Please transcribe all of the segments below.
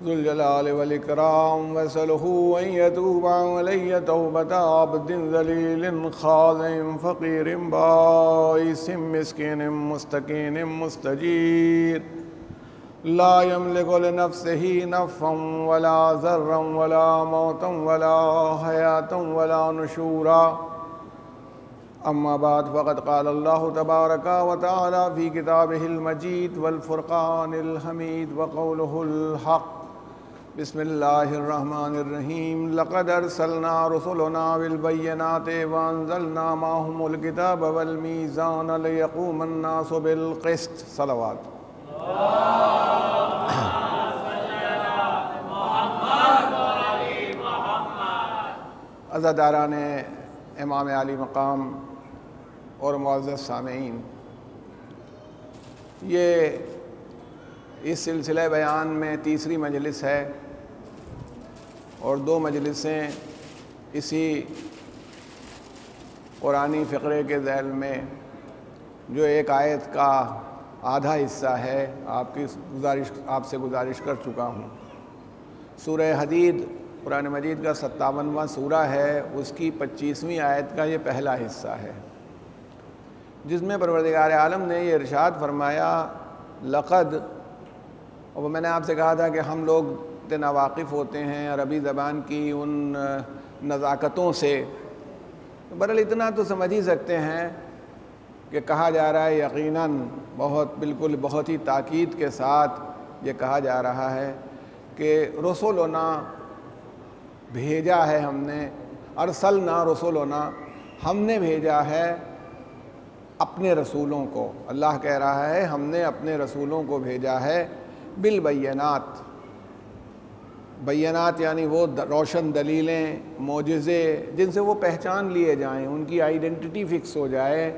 ذو الجلال والإكرام واسأله أن يتوب علي توبة عبد ذليل خاضع فقير بائس مسكين مستكين مستجير لا يملك لنفسه نفعا ولا ضرا ولا موتا ولا حياة ولا نشورا أما بعد فقد قال الله تبارك وتعالى في كتابه المجيد والفرقان الحميد وقوله الحق بسم الله الرحمن الرحيم لقد أرسلنا رسلنا بالبينات وأنزلنا معهم الكتاب والميزان ليقوم الناس بالقسط صلوات عزاداران امام علی مقام اور معزز سامعین، یہ اس سلسلہ بیان میں تیسری مجلس ہے اور 2 مجلسیں اسی قرآنی فقرے کے ذیل میں جو ایک آیت کا آدھا حصہ ہے آپ سے گزارش کر چکا ہوں۔ سورہ حدید قرآن مجید کا 57واں سورہ ہے، اس کی 25ویں آیت کا یہ پہلا حصہ ہے، جس میں پروردگار عالم نے یہ ارشاد فرمایا لقد، اور میں نے آپ سے کہا تھا کہ ہم لوگ ناواقف ہوتے ہیں عربی زبان کی ان نزاکتوں سے، برحال اتنا تو سمجھ ہی سکتے ہیں کہ کہا جا رہا ہے یقیناً بہت ہی تاکید کے ساتھ یہ کہا جا رہا ہے کہ رسولنا بھیجا ہے ہم نے، ارسلنا رسولنا ہم نے بھیجا ہے اپنے رسولوں کو۔ اللہ کہہ رہا ہے ہم نے اپنے رسولوں کو بھیجا ہے بالبینات، بینات یعنی وہ روشن دلیلیں، معجزے جن سے وہ پہچان لیے جائیں، ان کی آئیڈینٹی فکس ہو جائے،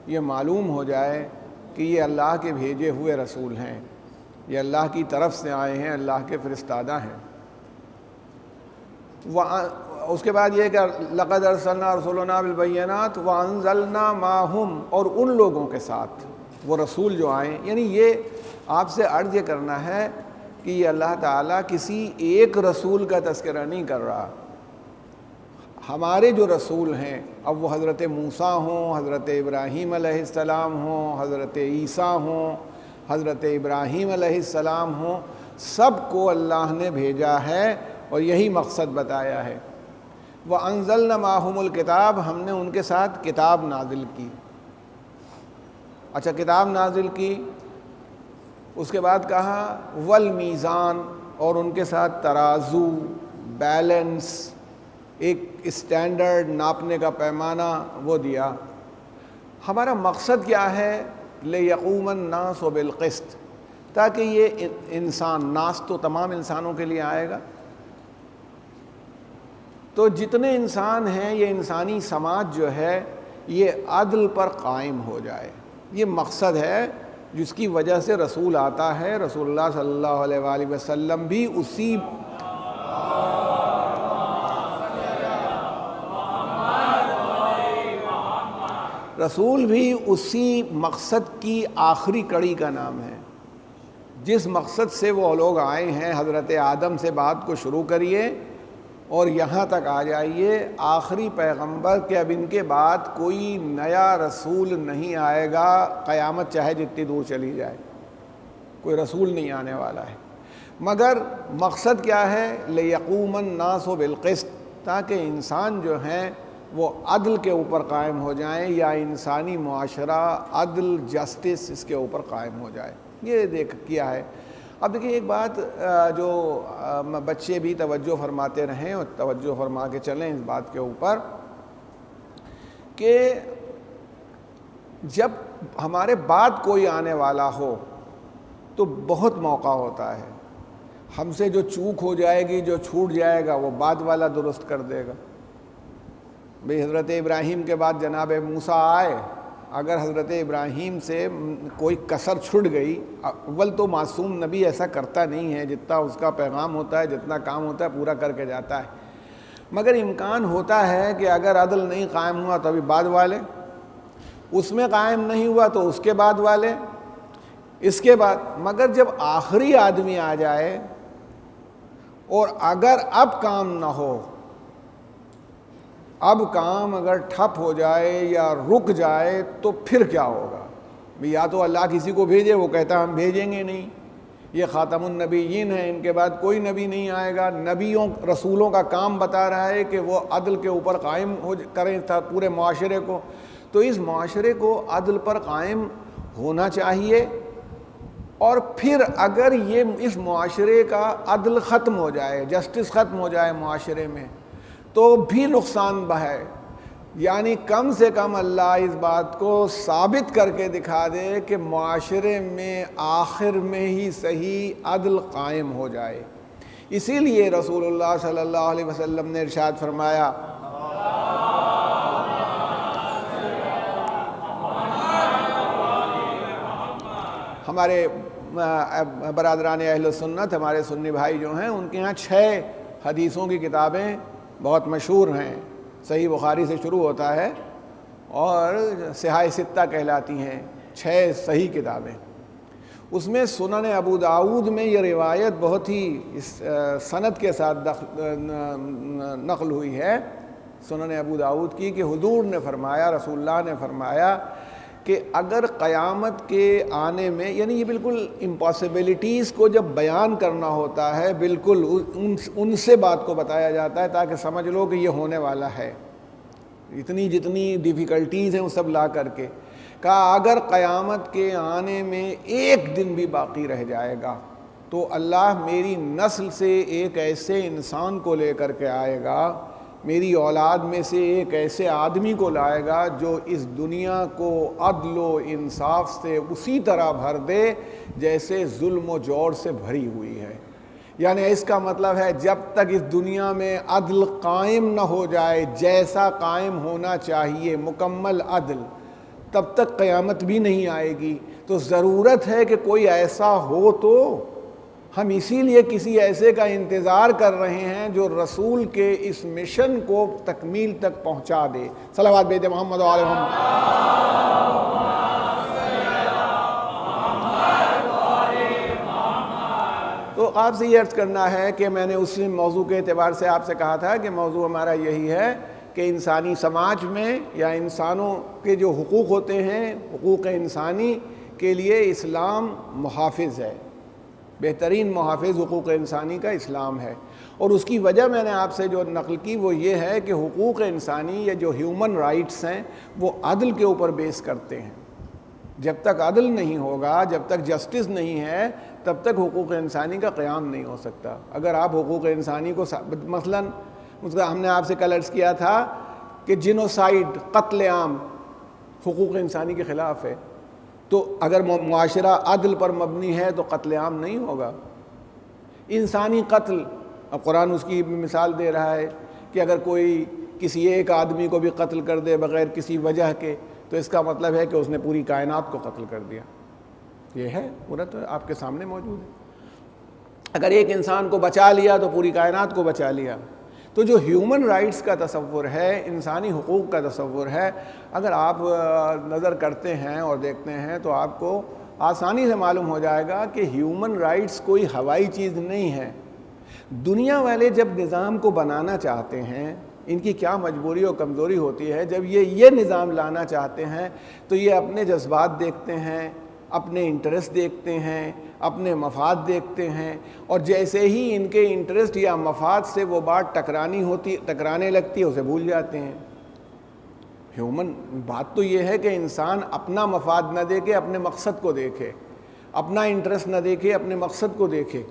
یہ معلوم ہو جائے کہ یہ اللہ کے بھیجے ہوئے رسول ہیں، یہ اللہ کی طرف سے آئے ہیں، اللہ کے فرستادہ ہیں۔ اس کے بعد یہ کہ لقد ارسلنا رسولنا بالبینات وانزلنا معہم، اور ان لوگوں کے ساتھ وہ رسول جو آئیں، یعنی یہ آپ سے عرض یہ کرنا ہے کہ یہ اللہ تعالیٰ کسی ایک رسول کا تذکرہ نہیں کر رہا، ہمارے جو رسول ہیں، اب وہ حضرت موسیٰ ہوں، حضرت ابراہیم علیہ السلام ہوں، حضرت عیسیٰ ہوں، حضرت ابراہیم علیہ السلام ہوں، سب کو اللہ نے بھیجا ہے اور یہی مقصد بتایا ہے۔ وَأَنزَلْنَا مَعَهُمُ الْكِتَابَ، ہم نے ان کے ساتھ کتاب نازل کی۔ اچھا، کتاب نازل کی، اس کے بعد کہا والمیزان، اور ان کے ساتھ ترازو، بیلنس، ایک اسٹینڈرڈ ناپنے کا پیمانہ وہ دیا۔ ہمارا مقصد کیا ہے؟ لِيَقُومَ النَّاسُ بِالْقِسْطِ، تاکہ یہ انسان، ناس تو تمام انسانوں کے لیے آئے گا، تو جتنے انسان ہیں یہ انسانی سماج جو ہے یہ عدل پر قائم ہو جائے۔ یہ مقصد ہے جس کی وجہ سے رسول آتا ہے۔ رسول اللہ صلی اللہ علیہ وآلہ وسلم بھی اسی مقصد کی آخری کڑی کا نام ہے۔ جس مقصد سے وہ لوگ آئے ہیں، حضرت آدم سے بات کو شروع کریے اور یہاں تک آ جائیے آخری پیغمبر کہ اب ان کے بعد کوئی نیا رسول نہیں آئے گا، قیامت چاہے جتنی دور چلی جائے کوئی رسول نہیں آنے والا ہے۔ مگر مقصد کیا ہے؟ لِيَقُومَ النَّاسُ بِالْقِسْطِ، تاکہ انسان جو ہیں وہ عدل کے اوپر قائم ہو جائیں، یا انسانی معاشرہ عدل، جسٹس اس کے اوپر قائم ہو جائے۔ یہ کیا ہے۔ اب دیکھیں ایک بات جو بچے بھی توجہ فرماتے رہیں اور توجہ فرما کے چلیں اس بات کے اوپر کہ جب ہمارے بعد کوئی آنے والا ہو تو بہت موقع ہوتا ہے، ہم سے جو چوک ہو جائے گی، جو چھوٹ جائے گا، وہ بعد والا درست کر دے گا۔ بھئی حضرت ابراہیم کے بعد جناب موسیٰ آئے، اگر حضرت ابراہیم سے کوئی کسر چھٹ گئی، اول تو معصوم نبی ایسا کرتا نہیں ہے، جتنا اس کا پیغام ہوتا ہے، جتنا کام ہوتا ہے پورا کر کے جاتا ہے، مگر امکان ہوتا ہے کہ اگر عدل نہیں قائم ہوا تو ابھی بعد والے، اس میں قائم نہیں ہوا تو اس کے بعد والے، اس کے بعد، مگر جب آخری آدمی آ جائے اور اگر اب کام نہ ہو، اب کام اگر ٹھپ ہو جائے یا رک جائے تو پھر کیا ہوگا؟ یا تو اللہ کسی کو بھیجے، وہ کہتا ہم بھیجیں گے نہیں، یہ خاتم النبیین ہیں، ان کے بعد کوئی نبی نہیں آئے گا۔ نبیوں رسولوں کا کام بتا رہا ہے کہ وہ عدل کے اوپر قائم کریں پورے معاشرے کو، تو اس معاشرے کو عدل پر قائم ہونا چاہیے۔ اور پھر اگر یہ اس معاشرے کا عدل ختم ہو جائے، جسٹس ختم ہو جائے معاشرے میں، تو بھی نقصان دہ ہے۔ یعنی کم سے کم اللہ اس بات کو ثابت کر کے دکھا دے کہ معاشرے میں آخر میں ہی صحیح عدل قائم ہو جائے۔ اسی لیے رسول اللہ صلی اللہ علیہ وسلم نے ارشاد فرمایا، ہمارے برادران اہل سنت، ہمارے سنی بھائی جو ہیں، ان کے ہاں 6 حدیثوں کی کتابیں بہت مشہور ہیں۔ صحیح بخاری سے شروع ہوتا ہے اور صحاح ستہ کہلاتی ہیں، 6 صحیح کتابیں۔ اس میں سنن ابو داؤد میں یہ روایت بہت ہی سند کے ساتھ نقل ہوئی ہے سنن ابو داؤد کی، کہ حضور نے فرمایا، رسول اللہ نے فرمایا کہ اگر قیامت کے آنے میں، یعنی یہ بالکل امپاسبلٹیز کو جب بیان کرنا ہوتا ہے، بالکل ان سے بات کو بتایا جاتا ہے تاکہ سمجھ لو کہ یہ ہونے والا ہے، جتنی ڈیفیکلٹیز ہیں وہ سب لا کر کے کہا اگر قیامت کے آنے میں ایک دن بھی باقی رہ جائے گا تو اللہ میری نسل سے ایک ایسے انسان کو لے کر کے آئے گا، میری اولاد میں سے ایک ایسے آدمی کو لائے گا جو اس دنیا کو عدل و انصاف سے اسی طرح بھر دے جیسے ظلم و جور سے بھری ہوئی ہے۔ یعنی اس کا مطلب ہے جب تک اس دنیا میں عدل قائم نہ ہو جائے جیسا قائم ہونا چاہیے، مکمل عدل، تب تک قیامت بھی نہیں آئے گی۔ تو ضرورت ہے کہ کوئی ایسا ہو، تو ہم اسی لیے کسی ایسے کا انتظار کر رہے ہیں جو رسول کے اس مشن کو تکمیل تک پہنچا دے۔ صلوات بیت محمد و آل محمد۔ تو آپ سے یہ عرض کرنا ہے کہ میں نے اس موضوع کے اعتبار سے آپ سے کہا تھا کہ موضوع ہمارا یہی ہے کہ انسانی سماج میں یا انسانوں کے جو حقوق ہوتے ہیں، حقوق انسانی کے لیے اسلام محافظ ہے، بہترین محافظ حقوق انسانی کا اسلام ہے۔ اور اس کی وجہ میں نے آپ سے جو نقل کی وہ یہ ہے کہ حقوق انسانی یا جو ہیومن رائٹس ہیں وہ عدل کے اوپر بیس کرتے ہیں۔ جب تک عدل نہیں ہوگا، جب تک جسٹس نہیں ہے، تب تک حقوق انسانی کا قیام نہیں ہو سکتا۔ اگر آپ حقوق انسانی کو مثلاً ہم نے آپ سے کل عرض کیا تھا کہ جینوسائیڈ، قتل عام حقوق انسانی کے خلاف ہے، تو اگر معاشرہ عدل پر مبنی ہے تو قتل عام نہیں ہوگا۔ انسانی قتل، اب قرآن اس کی مثال دے رہا ہے کہ اگر کوئی کسی ایک آدمی کو بھی قتل کر دے بغیر کسی وجہ کے تو اس کا مطلب ہے کہ اس نے پوری کائنات کو قتل کر دیا۔ یہ ہے پورا، تو آپ کے سامنے موجود ہے۔ اگر ایک انسان کو بچا لیا تو پوری کائنات کو بچا لیا۔ تو جو ہیومن رائٹس کا تصور ہے، انسانی حقوق کا تصور ہے، اگر آپ نظر کرتے ہیں اور دیکھتے ہیں تو آپ کو آسانی سے معلوم ہو جائے گا کہ ہیومن رائٹس کوئی ہوائی چیز نہیں ہے۔ دنیا والے جب نظام کو بنانا چاہتے ہیں، ان کی کیا مجبوری اور کمزوری ہوتی ہے، جب یہ نظام لانا چاہتے ہیں تو یہ اپنے جذبات دیکھتے ہیں، اپنے انٹرسٹ دیکھتے ہیں، اپنے مفاد دیکھتے ہیں، اور جیسے ہی ان کے انٹرسٹ یا مفاد سے وہ بات ٹکرانے لگتی ہے اسے بھول جاتے ہیں۔ ہیومن بات تو یہ ہے کہ انسان اپنا مفاد نہ دیکھے، اپنے مقصد کو دیکھے، اپنا انٹرسٹ نہ دیکھے، اپنے مقصد کو دیکھے۔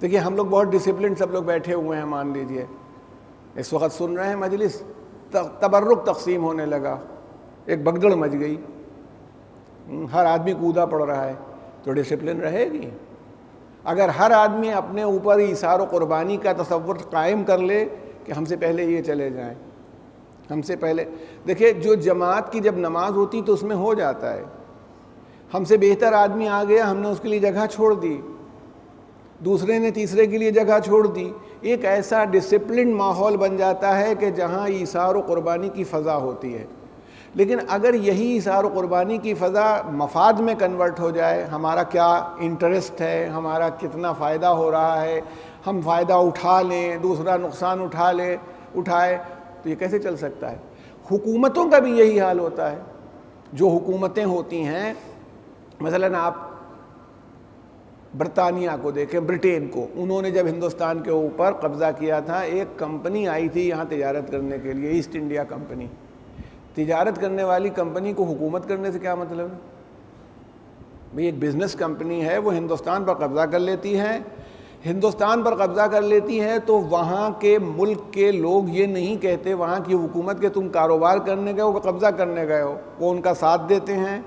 دیکھیے ہم لوگ بہت ڈسپلن سب لوگ بیٹھے ہوئے ہیں، مان لیجئے اس وقت سن رہے ہیں مجلس، تبرک تقسیم ہونے لگا، ایک بگدڑ مچ گئی، ہر آدمی کودا پڑ رہا ہے، تو ڈسپلن رہے گی؟ اگر ہر آدمی اپنے اوپر ایثار و قربانی کا تصور قائم کر لے کہ ہم سے پہلے یہ چلے جائیں، ہم سے پہلے، دیکھیں جو جماعت کی جب نماز ہوتی تو اس میں ہو جاتا ہے، ہم سے بہتر آدمی آ گیا، ہم نے اس کے لیے جگہ چھوڑ دی، دوسرے نے تیسرے کے لیے جگہ چھوڑ دی، ایک ایسا ڈسپلنڈ ماحول بن جاتا ہے کہ جہاں ایثار و قربانی کی فضا ہوتی ہے۔ لیکن اگر یہی ایثار و قربانی کی فضا مفاد میں کنورٹ ہو جائے، ہمارا کیا انٹرسٹ ہے، ہمارا کتنا فائدہ ہو رہا ہے، ہم فائدہ اٹھا لیں، دوسرا نقصان اٹھائے، تو یہ کیسے چل سکتا ہے؟ حکومتوں کا بھی یہی حال ہوتا ہے. جو حکومتیں ہوتی ہیں، مثلاً آپ برطانیہ کو دیکھیں، برٹین کو، انہوں نے جب ہندوستان کے اوپر قبضہ کیا تھا، ایک کمپنی آئی تھی یہاں تجارت کرنے کے لیے، ایسٹ انڈیا کمپنی. تجارت کرنے والی کمپنی کو حکومت کرنے سے کیا مطلب ہے؟ بھئی ایک بزنس کمپنی ہے، وہ ہندوستان پر قبضہ کر لیتی ہے. ہندوستان پر قبضہ کر لیتی ہے تو وہاں کے ملک کے لوگ یہ نہیں کہتے وہاں کی حکومت کے تم کاروبار کرنے گئے ہو کہ قبضہ کرنے گئے ہو، وہ ان کا ساتھ دیتے ہیں،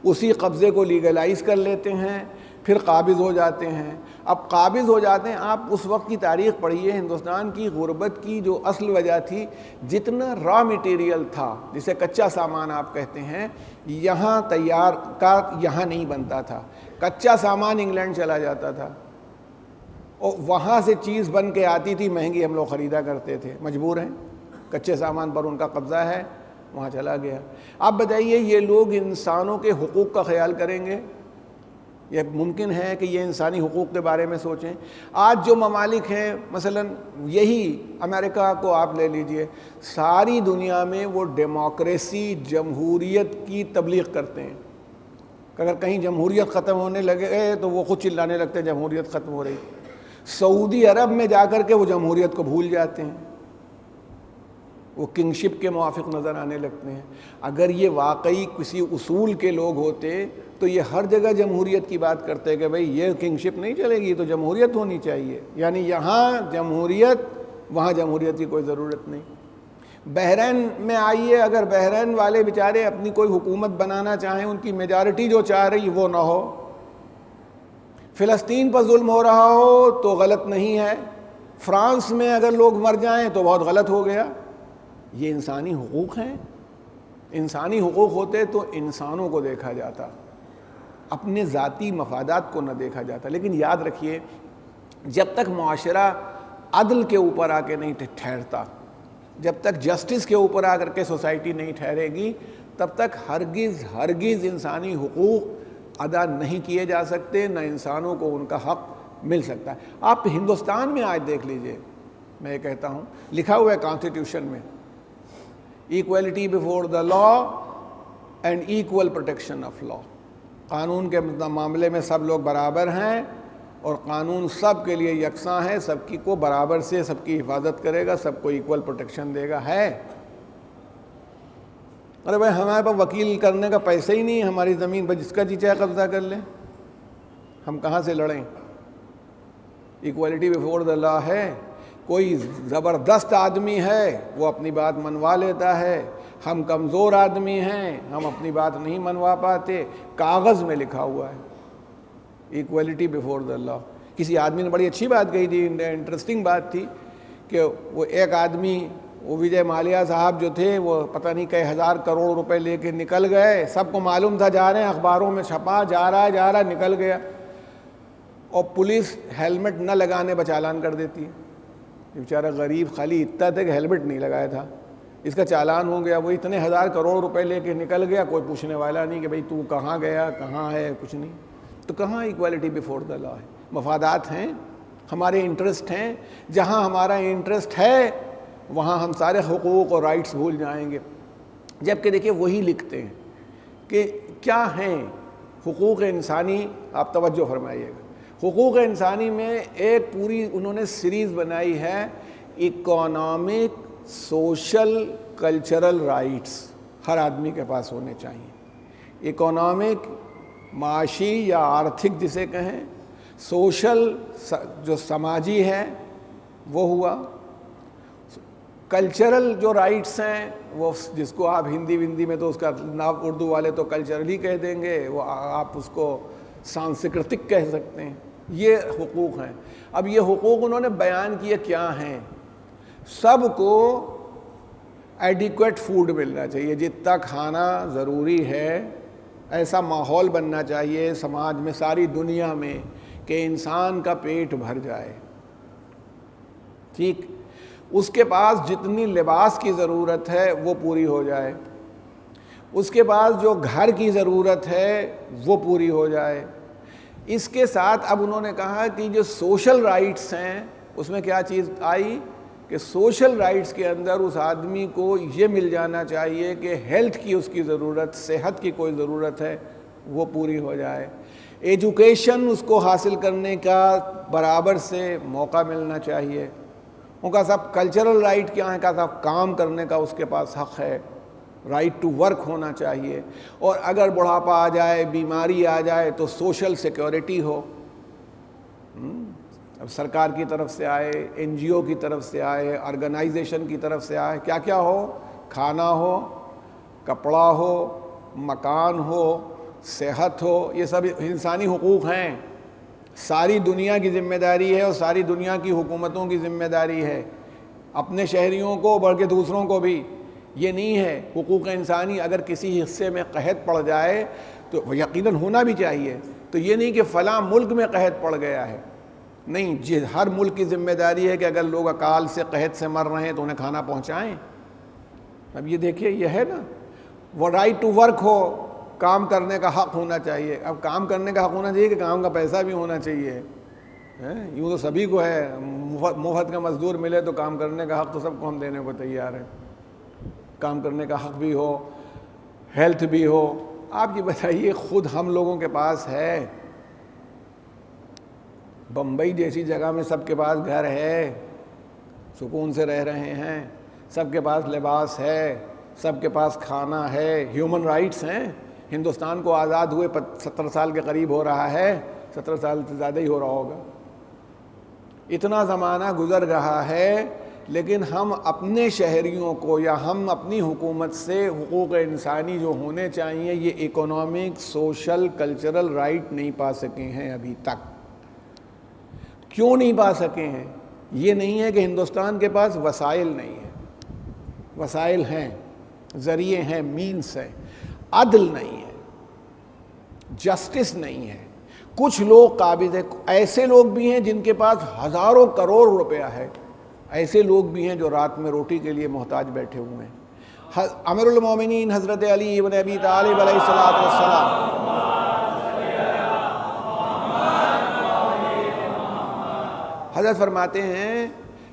اسی قبضے کو لیگلائز کر لیتے ہیں، پھر قابض ہو جاتے ہیں. اب قابض ہو جاتے ہیں، آپ اس وقت کی تاریخ پڑھیے، ہندوستان کی غربت کی جو اصل وجہ تھی، جتنا را میٹیریل تھا، جسے کچا سامان آپ کہتے ہیں، یہاں تیار کا یہاں نہیں بنتا تھا. کچا سامان انگلینڈ چلا جاتا تھا اور وہاں سے چیز بن کے آتی تھی، مہنگی ہم لوگ خریدا کرتے تھے، مجبور ہیں، کچے سامان پر ان کا قبضہ ہے، وہاں چلا گیا. آپ بتائیے یہ لوگ انسانوں کے حقوق کا خیال کریں گے؟ یہ ممکن ہے کہ یہ انسانی حقوق کے بارے میں سوچیں؟ آج جو ممالک ہیں، مثلا یہی امریکہ کو آپ لے لیجئے، ساری دنیا میں وہ ڈیموکریسی، جمہوریت کی تبلیغ کرتے ہیں. اگر کہیں جمہوریت ختم ہونے لگے تو وہ خود چلانے لگتے ہیں جمہوریت ختم ہو رہی. سعودی عرب میں جا کر کے وہ جمہوریت کو بھول جاتے ہیں، وہ کنگشپ کے موافق نظر آنے لگتے ہیں. اگر یہ واقعی کسی اصول کے لوگ ہوتے تو یہ ہر جگہ جمہوریت کی بات کرتے کہ بھئی یہ کنگشپ نہیں چلے گی تو جمہوریت ہونی چاہیے، یعنی یہاں جمہوریت، وہاں جمہوریت کی کوئی ضرورت نہیں. بحرین میں آئیے، اگر بحرین والے بیچارے اپنی کوئی حکومت بنانا چاہیں، ان کی میجارٹی جو چاہ رہی وہ نہ ہو، فلسطین پر ظلم ہو رہا ہو تو غلط نہیں ہے، فرانس میں اگر لوگ مر جائیں تو بہت غلط ہو گیا. یہ انسانی حقوق ہیں؟ انسانی حقوق ہوتے تو انسانوں کو دیکھا جاتا، اپنے ذاتی مفادات کو نہ دیکھا جاتا. لیکن یاد رکھیے، جب تک معاشرہ عدل کے اوپر آ کے نہیں ٹھہرتا، جب تک جسٹس کے اوپر آ کر کے سوسائٹی نہیں ٹھہرے گی، تب تک ہرگز انسانی حقوق ادا نہیں کیے جا سکتے، نہ انسانوں کو ان کا حق مل سکتا ہے. آپ ہندوستان میں آج دیکھ لیجئے، میں یہ کہتا ہوں، لکھا ہوا ہے کانسٹیٹیوشن میں، equality before the law and equal protection of law. قانون کے معاملے میں سب لوگ برابر ہیں اور قانون سب کے لیے یکساں ہے، سب کی کو برابر سے سب کی حفاظت کرے گا، سب کو ایکول پروٹیکشن دے گا. ہے ارے بھائی ہمارے پاس وکیل کرنے کا پیسہ ہی نہیں ہے، ہماری زمین پر جس کا جی چاہے قبضہ کر لیں، ہم کہاں سے لڑیں؟ ایکویلٹی بیفور دا لا ہے، کوئی زبردست آدمی ہے وہ اپنی بات منوا لیتا ہے، ہم کمزور آدمی ہیں، ہم اپنی بات نہیں منوا پاتے. کاغذ میں لکھا ہوا ہے ایکویلٹی بیفور دا لا. کسی آدمی نے بڑی اچھی بات کہی تھی، انٹرسٹنگ بات تھی، کہ وہ ایک آدمی، وہ وجے مالیہ صاحب جو تھے، وہ پتہ نہیں کئی ہزار کروڑ روپے لے کے نکل گئے، سب کو معلوم تھا جا رہے ہیں، اخباروں میں چھپا، جا رہا نکل گیا، اور پولیس ہیلمٹ نہ لگانے پر چالان کر دیتی ہے. بیچارہ غریب خالی اتنا تھا کہ ہیلمٹ نہیں لگایا تھا، اس کا چالان ہو گیا. وہ اتنے ہزار کروڑ روپے لے کے نکل گیا، کوئی پوچھنے والا نہیں کہ بھئی تو کہاں گیا، کہاں ہے، کچھ نہیں. تو کہاں ایکویلٹی بیفور دا لا ہے؟ مفادات ہیں، ہمارے انٹرسٹ ہیں، جہاں ہمارا انٹرسٹ ہے وہاں ہم سارے حقوق اور رائٹس بھول جائیں گے. جبکہ دیکھیے وہی لکھتے ہیں کہ کیا ہیں حقوق انسانی. آپ توجہ فرمائیے گا، حقوق انسانی میں ایک پوری انہوں نے سیریز بنائی ہے، اکنامک، سوشل، کلچرل رائٹس ہر آدمی کے پاس ہونے چاہیے. اکنامک، معاشی یا آرتھک جسے کہیں، سوشل جو سماجی ہے وہ ہوا، کلچرل جو رائٹس ہیں وہ جس کو آپ ہندی میں تو اس کا نام اردو والے تو کلچرل ہی کہہ دیں گے، وہ آپ اس کو سانسکرتک کہہ سکتے ہیں. یہ حقوق ہیں. اب یہ حقوق انہوں نے بیان کیے کیا ہیں. سب کو ایڈیکویٹ فوڈ ملنا چاہیے، جتنا کھانا ضروری ہے، ایسا ماحول بننا چاہیے سماج میں، ساری دنیا میں، کہ انسان کا پیٹ بھر جائے. ٹھیک، اس کے پاس جتنی لباس کی ضرورت ہے وہ پوری ہو جائے، اس کے پاس جو گھر کی ضرورت ہے وہ پوری ہو جائے. اس کے ساتھ اب انہوں نے کہا کہ جو سوشل رائٹس ہیں اس میں کیا چیز آئی کہ سوشل رائٹس کے اندر اس آدمی کو یہ مل جانا چاہیے کہ ہیلتھ کی اس کی ضرورت، صحت کی کوئی ضرورت ہے وہ پوری ہو جائے، ایجوکیشن اس کو حاصل کرنے کا برابر سے موقع ملنا چاہیے، ان کا سب کلچرل رائٹ کیا ہے، کا سب کام کرنے کا اس کے پاس حق ہے، رائٹ ٹو ورک ہونا چاہیے، اور اگر بڑھاپا آ جائے، بیماری آ جائے تو سوشل سیکیورٹی ہو، اب سرکار کی طرف سے آئے، این جی او کی طرف سے آئے، آرگنائزیشن کی طرف سے آئے، کیا کیا ہو، کھانا ہو، کپڑا ہو، مکان ہو، صحت ہو، یہ سب انسانی حقوق ہیں، ساری دنیا کی ذمہ داری ہے اور ساری دنیا کی حکومتوں کی ذمہ داری ہے، اپنے شہریوں کو بلکہ دوسروں کو بھی۔ یہ نہیں ہے حقوق انسانی اگر کسی حصے میں قحط پڑ جائے تو یقیناً ہونا بھی چاہیے، تو یہ نہیں کہ فلاں ملک میں قحط پڑ گیا ہے، نہیں، ہر ملک کی ذمہ داری ہے کہ اگر لوگ اکال سے قحط سے مر رہے ہیں تو انہیں کھانا پہنچائیں۔ اب یہ دیکھیے، یہ ہے نا، وہ رائٹ ٹو ورک ہو، کام کرنے کا حق ہونا چاہیے۔ اب کام کرنے کا حق ہونا چاہیے کہ کام کا پیسہ بھی ہونا چاہیے، یوں تو سبھی کو ہے، مفت کا مزدور ملے تو کام کرنے کا حق تو سب کو ہم دینے کو تیار ہیں، کام کرنے کا حق بھی ہو، ہیلتھ بھی ہو۔ آپ یہ بتائیے، خود ہم لوگوں کے پاس ہے، بمبئی جیسی جگہ میں سب کے پاس گھر ہے، سکون سے رہ رہے ہیں، سب کے پاس لباس ہے، سب کے پاس کھانا ہے، ہیومن رائٹس ہیں۔ ہندوستان کو آزاد ہوئے 70 سال کے قریب ہو رہا ہے، 70 سال سے زیادہ ہی ہو رہا ہوگا، اتنا زمانہ گزر رہا ہے، لیکن ہم اپنے شہریوں کو یا ہم اپنی حکومت سے حقوق انسانی جو ہونے چاہیے، یہ اکنامک، سوشل، کلچرل رائٹ نہیں پا سکے ہیں ابھی تک۔ کیوں نہیں پا سکے ہیں؟ یہ نہیں ہے کہ ہندوستان کے پاس وسائل نہیں ہیں، وسائل ہیں، ذریعے ہیں، مینس ہے، عدل نہیں ہے، جسٹس نہیں ہے۔ کچھ لوگ قابض ہیں، ایسے لوگ بھی ہیں جن کے پاس ہزاروں کروڑ روپیہ ہے، ایسے لوگ بھی ہیں جو رات میں روٹی کے لیے محتاج بیٹھے ہوئے ہیں۔ امیر المومنین حضرت علی ابن ابی طالب علیہ السلام حضرت فرماتے ہیں،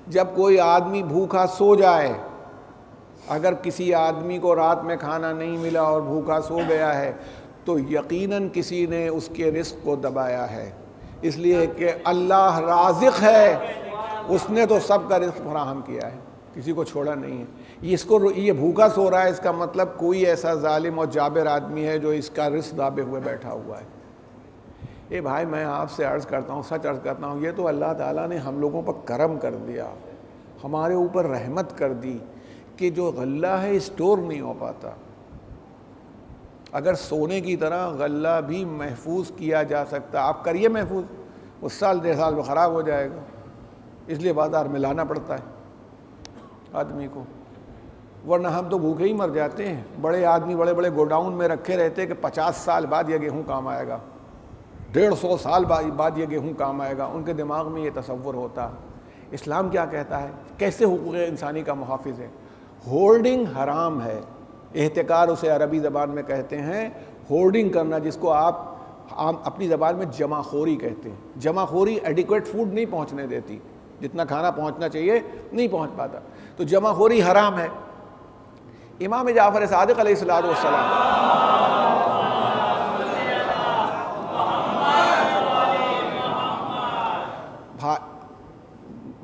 جب کوئی آدمی بھوکا سو جائے، اگر کسی آدمی کو رات میں کھانا نہیں ملا اور بھوکا سو گیا ہے تو یقیناً کسی نے اس کے رزق کو دبایا ہے، اس لیے کہ اللہ رازق ہے، اس نے تو سب کا رزق فراہم کیا ہے، کسی کو چھوڑا نہیں ہے۔ یہ بھوکا سو رہا ہے، اس کا مطلب کوئی ایسا ظالم اور جابر آدمی ہے جو اس کا رزق دابے ہوئے بیٹھا ہوا ہے۔ اے بھائی، میں آپ سے عرض کرتا ہوں، سچ عرض کرتا ہوں، یہ تو اللہ تعالیٰ نے ہم لوگوں پر کرم کر دیا، ہمارے اوپر رحمت کر دی کہ جو غلہ ہے اسٹور نہیں ہو پاتا۔ اگر سونے کی طرح غلہ بھی محفوظ کیا جا سکتا، آپ کریے محفوظ، اس سال 1.5 سال میں خراب ہو جائے گا، اس لیے بازار میں لانا پڑتا ہے آدمی کو، ورنہ ہم تو بھوکے ہی مر جاتے ہیں۔ بڑے آدمی بڑے بڑے گوڈاؤن میں رکھے رہتے کہ 50 سال بعد یہ گیہوں کام آئے گا، 150 سال بعد یہ گیہوں کام آئے گا، ان کے دماغ میں یہ تصور ہوتا۔ اسلام کیا کہتا ہے؟ کیسے حقوق انسانی کا محافظ ہے؟ ہولڈنگ حرام ہے، احتکار اسے عربی زبان میں کہتے ہیں، ہولڈنگ کرنا، جس کو آپ اپنی زبان میں جمع خوری کہتے ہیں۔ جمع خوری ایڈیکویٹ فوڈ نہیں پہنچنے دیتی، جتنا کھانا پہنچنا چاہیے نہیں پہنچ پاتا، تو جمع خوری حرام ہے۔ امام جعفر صادق علیہ السلام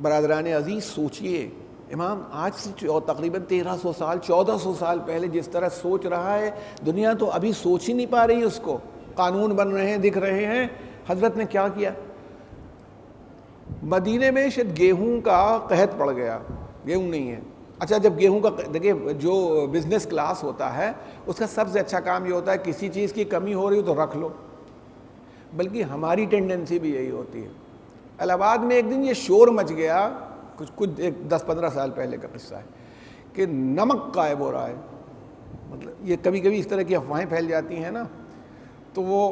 برادران عزیز، سوچئے، امام آج سے تقریباً 1300 سال 1400 سال پہلے جس طرح سوچ رہا ہے، دنیا تو ابھی سوچ ہی نہیں پا رہی اس کو، قانون بن رہے ہیں، دکھ رہے ہیں۔ حضرت نے کیا کیا؟ مدینے میں شاید گیہوں کا قحط پڑ گیا، گیہوں نہیں ہے۔ اچھا، جب گیہوں کا، دیکھیں جو بزنس کلاس ہوتا ہے اس کا سب سے اچھا کام یہ ہوتا ہے کسی چیز کی کمی ہو رہی ہو تو رکھ لو، بلکہ ہماری ٹینڈنسی بھی یہی ہوتی ہے۔ الہ آباد میں ایک دن یہ شور مچ گیا، کچھ 10-15 سال پہلے کا قصہ ہے، کہ نمک غائب ہو رہا ہے۔ مطلب یہ کبھی کبھی اس طرح کی افواہیں پھیل جاتی ہیں نا، تو وہ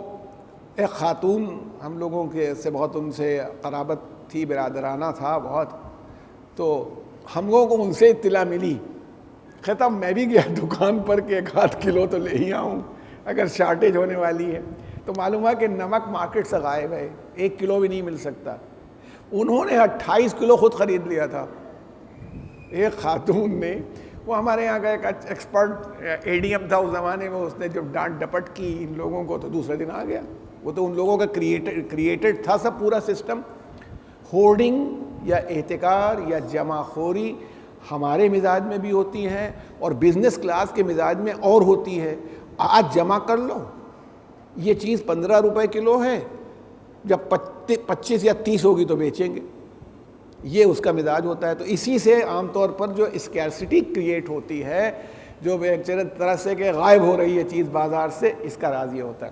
ایک خاتون، ہم لوگوں کے سے بہت ان سے قرابت تھی، برادرانہ تھا بہت، تو ہم لوگوں کو ان سے اطلاع ملی، ختم میں بھی گیا دکان پر کہ 1-8 کلو تو لے ہی آؤں اگر شارٹیج ہونے والی ہے، تو معلوم ہے کہ نمک مارکیٹ سے غائب ہے، 1 کلو بھی نہیں مل سکتا۔ انہوں نے 28 کلو خود خرید لیا تھا. ایک خاتون نے, وہ ہمارے یہاں کا ایک ایکسپرٹ ایڈیم تھا اس زمانے میں, اس نے جب ڈانٹ ڈپٹ کی ان لوگوں کو تو دوسرے دن آ گیا. وہ تو ان لوگوں کا کریٹڈ تھا سب پورا سسٹم. ہورڈنگ یا احتکار یا جمع خوری ہمارے مزاج میں بھی ہوتی ہے اور بزنس کلاس کے مزاج میں اور ہوتی ہے. آج جمع کر لو, یہ چیز 15 روپے کلو ہے, جب 25 یا 30 ہوگی تو بیچیں گے. یہ اس کا مزاج ہوتا ہے. تو اسی سے عام طور پر جو اسکیرسٹی کریٹ ہوتی ہے, جو ایک طرح سے کہ غائب ہو رہی ہے چیز بازار سے, اس کا راز یہ ہوتا ہے.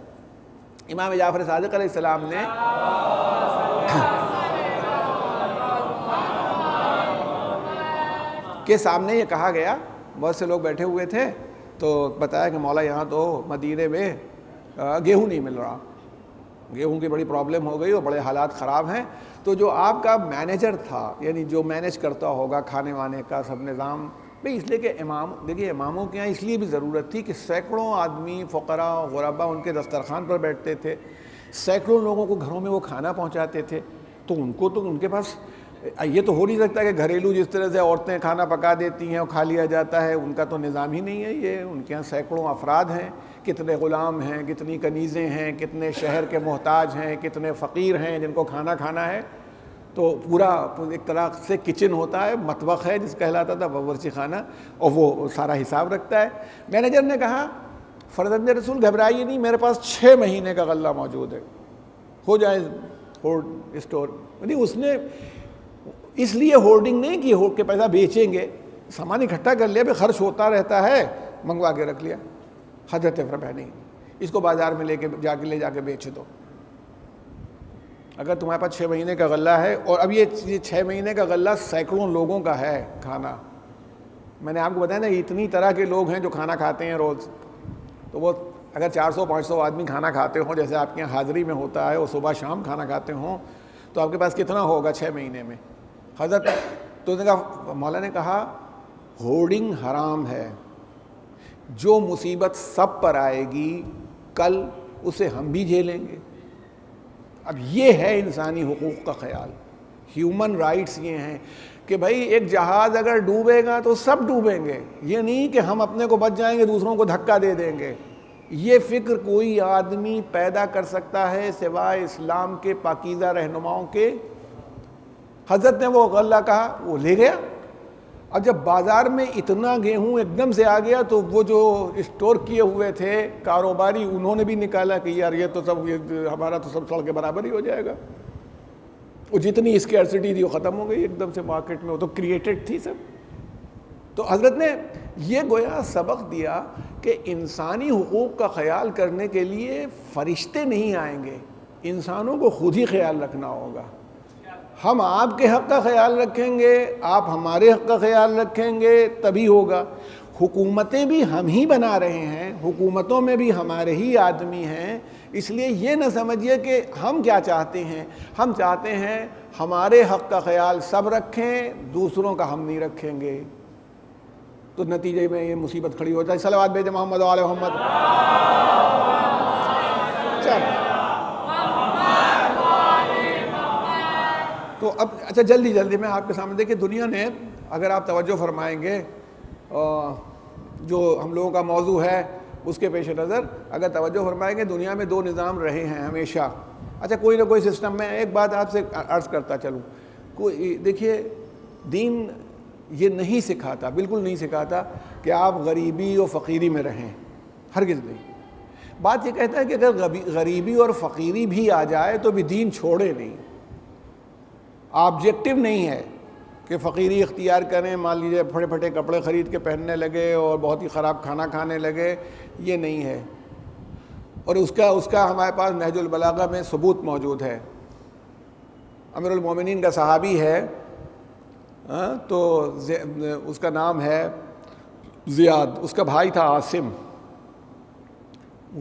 امام جعفر صادق علیہ السلام نے کے سامنے یہ کہا گیا, بہت سے لوگ بیٹھے ہوئے تھے, تو بتایا کہ مولا یہاں تو مدینے میں گیہوں نہیں مل رہا, گیہوں کی بڑی پرابلم ہو گئی اور بڑے حالات خراب ہیں. تو جو آپ کا مینیجر تھا, یعنی جو مینیج کرتا ہوگا کھانے وانے کا سب نظام, بھئی اس لیے کہ دیکھیے اماموں کے یہاں اس لیے بھی ضرورت تھی کہ سینکڑوں آدمی فقراء غربا ان کے دسترخوان پر بیٹھتے تھے, سینکڑوں لوگوں کو گھروں میں وہ کھانا پہنچاتے تھے. تو ان کے پاس یہ تو ہو نہیں سکتا کہ گھریلو جس طرح سے عورتیں کھانا پکا دیتی ہیں اور کھا لیا جاتا ہے, ان کا تو نظام ہی نہیں ہے. یہ ان کے یہاں سینکڑوں افراد ہیں, کتنے غلام ہیں, کتنی کنیزیں ہیں, کتنے شہر کے محتاج ہیں, کتنے فقیر ہیں جن کو کھانا کھانا ہے. تو پورا ایک طرح سے کچن ہوتا ہے, مطبخ ہے جس کہلاتا تھا, باورچی خانہ, اور وہ سارا حساب رکھتا ہے. مینیجر نے کہا فرزند رسول گھبرائیے نہیں, میرے پاس 6 مہینے کا غلہ موجود ہے, ہو جائے ہولڈ اسٹور. نہیں, اس نے اس لیے ہولڈنگ نہیں کی کہ پیسہ بیچیں گے, سامان اکٹھا کر لیا, پھر خرچ ہوتا رہتا ہے, منگوا کے رکھ لیا. حضرت فرمایا نہیں, اس کو بازار میں لے جا کے بیچ دو. اگر تمہارے پاس 6 مہینے کا غلہ ہے, اور اب یہ 6 مہینے کا غلہ سینکڑوں لوگوں کا ہے کھانا, میں نے آپ کو بتایا نا اتنی طرح کے لوگ ہیں جو کھانا کھاتے ہیں روز, تو وہ اگر 400-500 آدمی کھانا کھاتے ہوں جیسے آپ کے یہاں حاضری میں ہوتا ہے, اور صبح شام کھانا کھاتے ہوں, تو آپ کے پاس کتنا ہوگا 6 مہینے میں. حضرت تو نے کہا, مولا نے کہا ہورڈنگ حرام ہے, جو مصیبت سب پر آئے گی کل اسے ہم بھی جھیلیں گے. اب یہ ہے انسانی حقوق کا خیال. ہیومن رائٹس یہ ہیں کہ بھائی ایک جہاز اگر ڈوبے گا تو سب ڈوبیں گے, یہ نہیں کہ ہم اپنے کو بچ جائیں گے دوسروں کو دھکا دے دیں گے. یہ فکر کوئی آدمی پیدا کر سکتا ہے سوائے اسلام کے پاکیزہ رہنماؤں کے. حضرت نے وہ غلہ کہا, وہ لے گیا. اب جب بازار میں اتنا گیہوں ایک دم سے آ گیا تو وہ جو اسٹور کیے ہوئے تھے کاروباری, انہوں نے بھی نکالا کہ یار یہ تو سب ہمارا تو سب سڑ کے برابر ہی ہو جائے گا. وہ جتنی اسکیرسٹی تھی وہ ختم ہو گئی ایک دم سے مارکیٹ میں, وہ تو کریٹڈ تھی سب. تو حضرت نے یہ گویا سبق دیا کہ انسانی حقوق کا خیال کرنے کے لیے فرشتے نہیں آئیں گے, انسانوں کو خود ہی خیال رکھنا ہوگا. ہم آپ کے حق کا خیال رکھیں گے, آپ ہمارے حق کا خیال رکھیں گے, تبھی ہوگا. حکومتیں بھی ہم ہی بنا رہے ہیں, حکومتوں میں بھی ہمارے ہی آدمی ہیں. اس لیے یہ نہ سمجھیے کہ ہم کیا چاہتے ہیں, ہم چاہتے ہیں ہمارے حق کا خیال سب رکھیں, دوسروں کا ہم نہیں رکھیں گے. تو نتیجے میں یہ مصیبت کھڑی ہو جائے. صلوات بھیجیں محمد و آل محمد. چل تو اب اچھا جلدی میں آپ کے سامنے دیکھیں, دنیا نے اگر آپ توجہ فرمائیں گے جو ہم لوگوں کا موضوع ہے اس کے پیش نظر اگر توجہ فرمائیں گے, دنیا میں 2 نظام رہے ہیں ہمیشہ. اچھا کوئی نہ کوئی سسٹم. میں ایک بات آپ سے عرض کرتا چلوں, کوئی دیکھیے دین یہ نہیں سکھاتا, بالکل نہیں سکھاتا کہ آپ غریبی اور فقیری میں رہیں, ہرگز نہیں. بات یہ کہتا ہے کہ اگر غریبی اور فقیری بھی آ جائے تو بھی دین چھوڑے نہیں. آبجیکٹو نہیں ہے کہ فقیری اختیار کریں, مان لیجیے پھٹے پھٹے کپڑے خرید کے پہننے لگے اور بہت ہی خراب کھانا کھانے لگے, یہ نہیں ہے. اور اس کا ہمارے پاس نہج البلاغہ میں ثبوت موجود ہے. امیر المومنین کا صحابی ہے, تو اس کا نام ہے زیاد, اس کا بھائی تھا عاصم.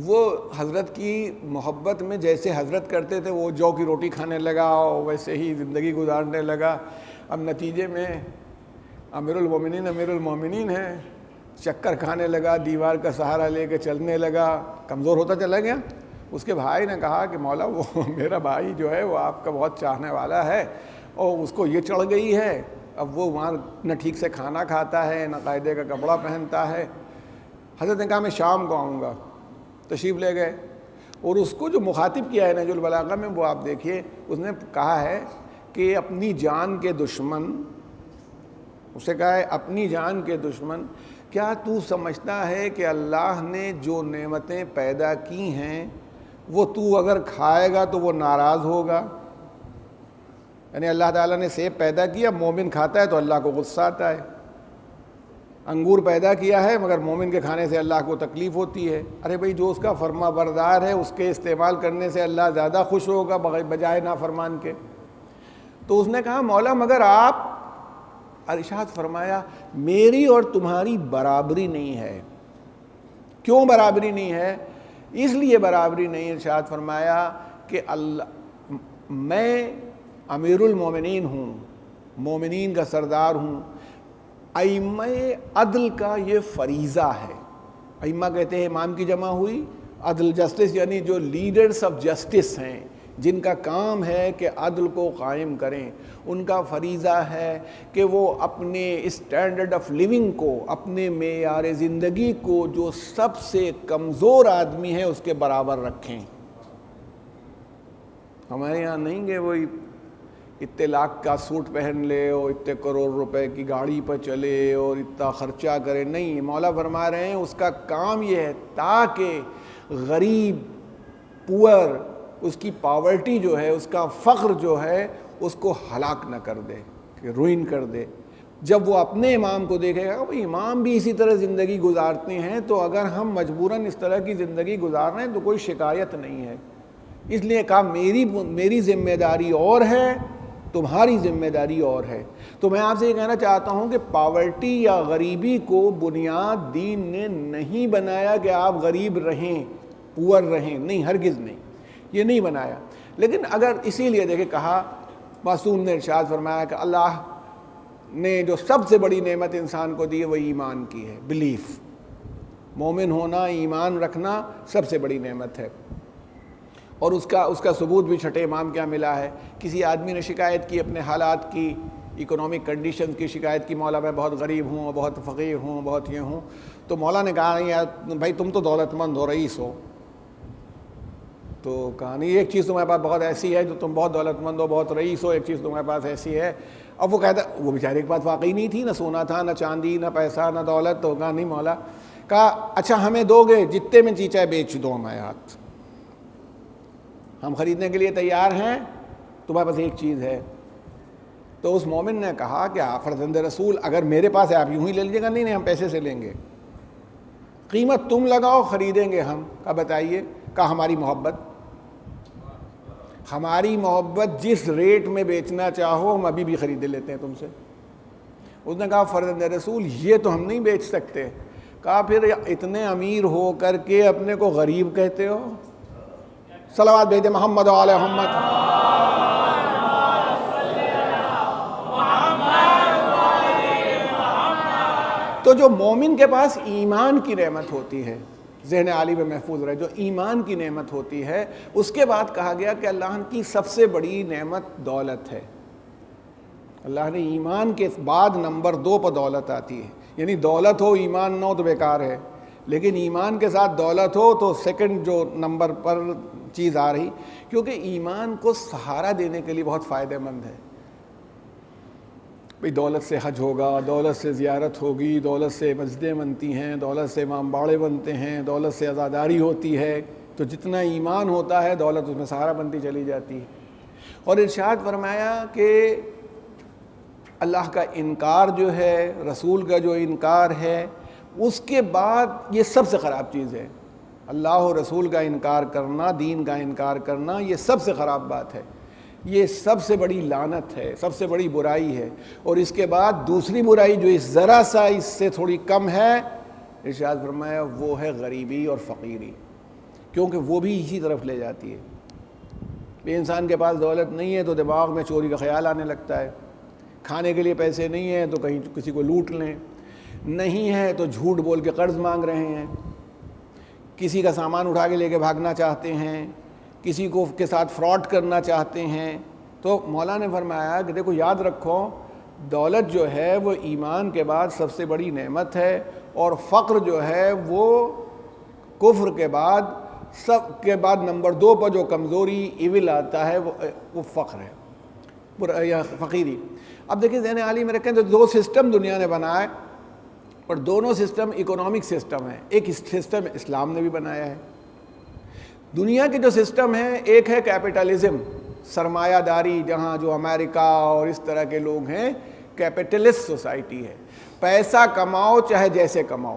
وہ حضرت کی محبت میں جیسے حضرت کرتے تھے وہ جو کی روٹی کھانے لگا اور ویسے ہی زندگی گزارنے لگا. اب نتیجے میں امیر المومنین ہے, چکر کھانے لگا, دیوار کا سہارا لے کے چلنے لگا, کمزور ہوتا چلا گیا. اس کے بھائی نے کہا کہ مولا وہ میرا بھائی جو ہے وہ آپ کا بہت چاہنے والا ہے, اور اس کو یہ چڑھ گئی ہے، اب وہ وہاں نہ ٹھیک سے کھانا کھاتا ہے نہ قاعدے کا کپڑا پہنتا ہے۔ حضرت نے کہا میں شام کو آؤں گا، تشریف لے گئے، اور اس کو جو مخاطب کیا ہے نہج البلاغہ میں وہ آپ دیکھیے، اس نے کہا ہے کہ اپنی جان کے دشمن، اسے کہا ہے اپنی جان کے دشمن، کیا تو سمجھتا ہے کہ اللہ نے جو نعمتیں پیدا کی ہیں وہ تو اگر کھائے گا تو وہ ناراض ہوگا؟ یعنی اللہ تعالیٰ نے سیب پیدا کیا، مومن کھاتا ہے تو اللہ کو غصہ آتا ہے، انگور پیدا کیا ہے مگر مومن کے کھانے سے اللہ کو تکلیف ہوتی ہے۔ ارے بھئی جو اس کا فرما بردار ہے اس کے استعمال کرنے سے اللہ زیادہ خوش ہوگا بجائے نافرمان کے۔ تو اس نے کہا مولا مگر آپ، ارشاد فرمایا میری اور تمہاری برابری نہیں ہے۔ کیوں برابری نہیں ہے؟ اس لیے برابری نہیں، ارشاد فرمایا کہ میں امیر المومنین ہوں، مومنین کا سردار ہوں، ائمہ عدل کا یہ فریضہ ہے۔ ائمہ کہتے ہیں امام کی جمع ہوئی، عدل جسٹس یعنی جو لیڈرز آف جسٹس ہیں، جن کا کام ہے کہ عدل کو قائم کریں، ان کا فریضہ ہے کہ وہ اپنے اسٹینڈرڈ آف لیونگ کو، اپنے معیار زندگی کو جو سب سے کمزور آدمی ہے اس کے برابر رکھیں۔ ہمارے یہاں نہیں کہ وہی اتنے لاکھ کا سوٹ پہن لے اور اتنے کروڑ روپے کی گاڑی پر چلے اور اتنا خرچہ کرے، نہیں، مولا فرما رہے ہیں اس کا کام یہ ہے تاکہ غریب، پور، اس کی پاورٹی جو ہے، اس کا فقر جو ہے اس کو ہلاک نہ کر دے، کہ روئن کر دے۔ جب وہ اپنے امام کو دیکھے گا کہ امام بھی اسی طرح زندگی گزارتے ہیں تو اگر ہم مجبوراً اس طرح کی زندگی گزار رہے ہیں تو کوئی شکایت نہیں ہے۔ اس لیے کہا میری ذمہ داری اور ہے، تمہاری ذمہ داری اور ہے۔ تو میں آپ سے یہ کہنا چاہتا ہوں کہ پاورٹی یا غریبی کو بنیاد دین نے نہیں بنایا کہ آپ غریب رہیں، پور رہیں، نہیں، ہرگز نہیں، یہ نہیں بنایا۔ لیکن اگر اسی لیے دیکھیں کہا، معصوم نے ارشاد فرمایا کہ اللہ نے جو سب سے بڑی نعمت انسان کو دی ہے وہ ایمان کی ہے، بلیف، مومن ہونا، ایمان رکھنا سب سے بڑی نعمت ہے۔ اور اس کا ثبوت بھی چھٹے امام کیا ملا ہے۔ کسی آدمی نے شکایت کی اپنے حالات کی، اکنامک کنڈیشنز کی شکایت کی، مولا میں بہت غریب ہوں، بہت فقیر ہوں، بہت یہ ہوں، تو مولا نے کہا نہیں یار بھائی تم تو دولت مند ہو، رئیس ہو، تو کہا نہیں ایک چیز تمہارے پاس بہت ایسی ہے جو تم بہت دولت مند ہو، بہت رئیس ہو، ایک چیز تمہارے پاس ایسی ہے۔ اب وہ کہتا، وہ بیچارے کے پاس واقعی نہیں تھی، نہ سونا تھا، نہ چاندی، نہ پیسہ، نہ دولت، تو کہا نہیں مولا، کہا اچھا ہمیں دو گے، جتنے میں چیچا ہے بیچ دو ہمارے ہاتھ، ہم خریدنے کے لیے تیار ہیں، تمہارے پاس ایک چیز ہے۔ تو اس مومن نے کہا کہ آپ فرزند رسول اگر میرے پاس ہے آپ یوں ہی لے لیجیے گا؟ نہیں نہیں، ہم پیسے سے لیں گے، قیمت تم لگاؤ، خریدیں گے ہم۔ کہا بتائیے؟ کہا ہماری محبت، ہماری محبت جس ریٹ میں بیچنا چاہو ہم ابھی بھی خرید لیتے ہیں تم سے۔ اس نے کہا فرزند رسول یہ تو ہم نہیں بیچ سکتے۔ کہا پھر اتنے امیر ہو کر کے اپنے کو غریب کہتے ہو؟ صلوات بھیجے محمد و آل محمد۔ تو جو مومن کے پاس ایمان کی نعمت ہوتی ہے، ذہن عالی میں محفوظ رہے، جو ایمان کی نعمت ہوتی ہے، اس کے بعد کہا گیا کہ اللہ کی سب سے بڑی نعمت دولت ہے۔ اللہ نے ایمان کے بعد نمبر 2 پر دولت آتی ہے، یعنی دولت ہو ایمان نہ ہو تو بیکار ہے، لیکن ایمان کے ساتھ دولت ہو تو سیکنڈ جو نمبر پر چیز آ رہی، کیونکہ ایمان کو سہارا دینے کے لیے بہت فائدہ مند ہے۔ بھئی دولت سے حج ہوگا، دولت سے زیارت ہوگی، دولت سے مسجدیں بنتی ہیں، دولت سے امام باڑے بنتے ہیں، دولت سے عزاداری ہوتی ہے، تو جتنا ایمان ہوتا ہے دولت اس میں سہارا بنتی چلی جاتی ہے۔ اور ارشاد فرمایا کہ اللہ کا انکار جو ہے، رسول کا جو انکار ہے، اس کے بعد یہ سب سے خراب چیز ہے۔ اللہ و رسول کا انکار کرنا، دین کا انکار کرنا، یہ سب سے خراب بات ہے، یہ سب سے بڑی لعنت ہے، سب سے بڑی برائی ہے۔ اور اس کے بعد دوسری برائی جو اس ذرا سا اس سے تھوڑی کم ہے، ارشاد فرمایا وہ ہے غریبی اور فقیری، کیونکہ وہ بھی اسی طرف لے جاتی ہے۔ یہ انسان کے پاس دولت نہیں ہے تو دماغ میں چوری کا خیال آنے لگتا ہے، کھانے کے لیے پیسے نہیں ہیں تو کہیں کسی کو لوٹ لیں، نہیں ہے تو جھوٹ بول کے قرض مانگ رہے ہیں، کسی کا سامان اٹھا کے لے کے بھاگنا چاہتے ہیں، کسی کو کے ساتھ فراڈ کرنا چاہتے ہیں، تو مولا نے فرمایا کہ دیکھو یاد رکھو دولت جو ہے وہ ایمان کے بعد سب سے بڑی نعمت ہے، اور فقر جو ہے وہ کفر کے بعد سب کے بعد نمبر 2 پر جو کمزوری ایول آتا ہے وہ فقر ہے یا فقیری۔ اب دیکھیں ذہن عالی میں رکھیں تو 2 سسٹم دنیا نے بنائے، اور دونوں سسٹم اکنامک سسٹم ہیں۔ ایک سسٹم اسلام نے بھی بنایا ہے۔ دنیا کے جو سسٹم ہیں، ایک ہے کیپٹلزم، سرمایہ داری، جہاں جو امریکہ اور اس طرح کے لوگ ہیں، کیپٹلسٹ سوسائٹی ہے، پیسہ کماؤ چاہے جیسے کماؤ،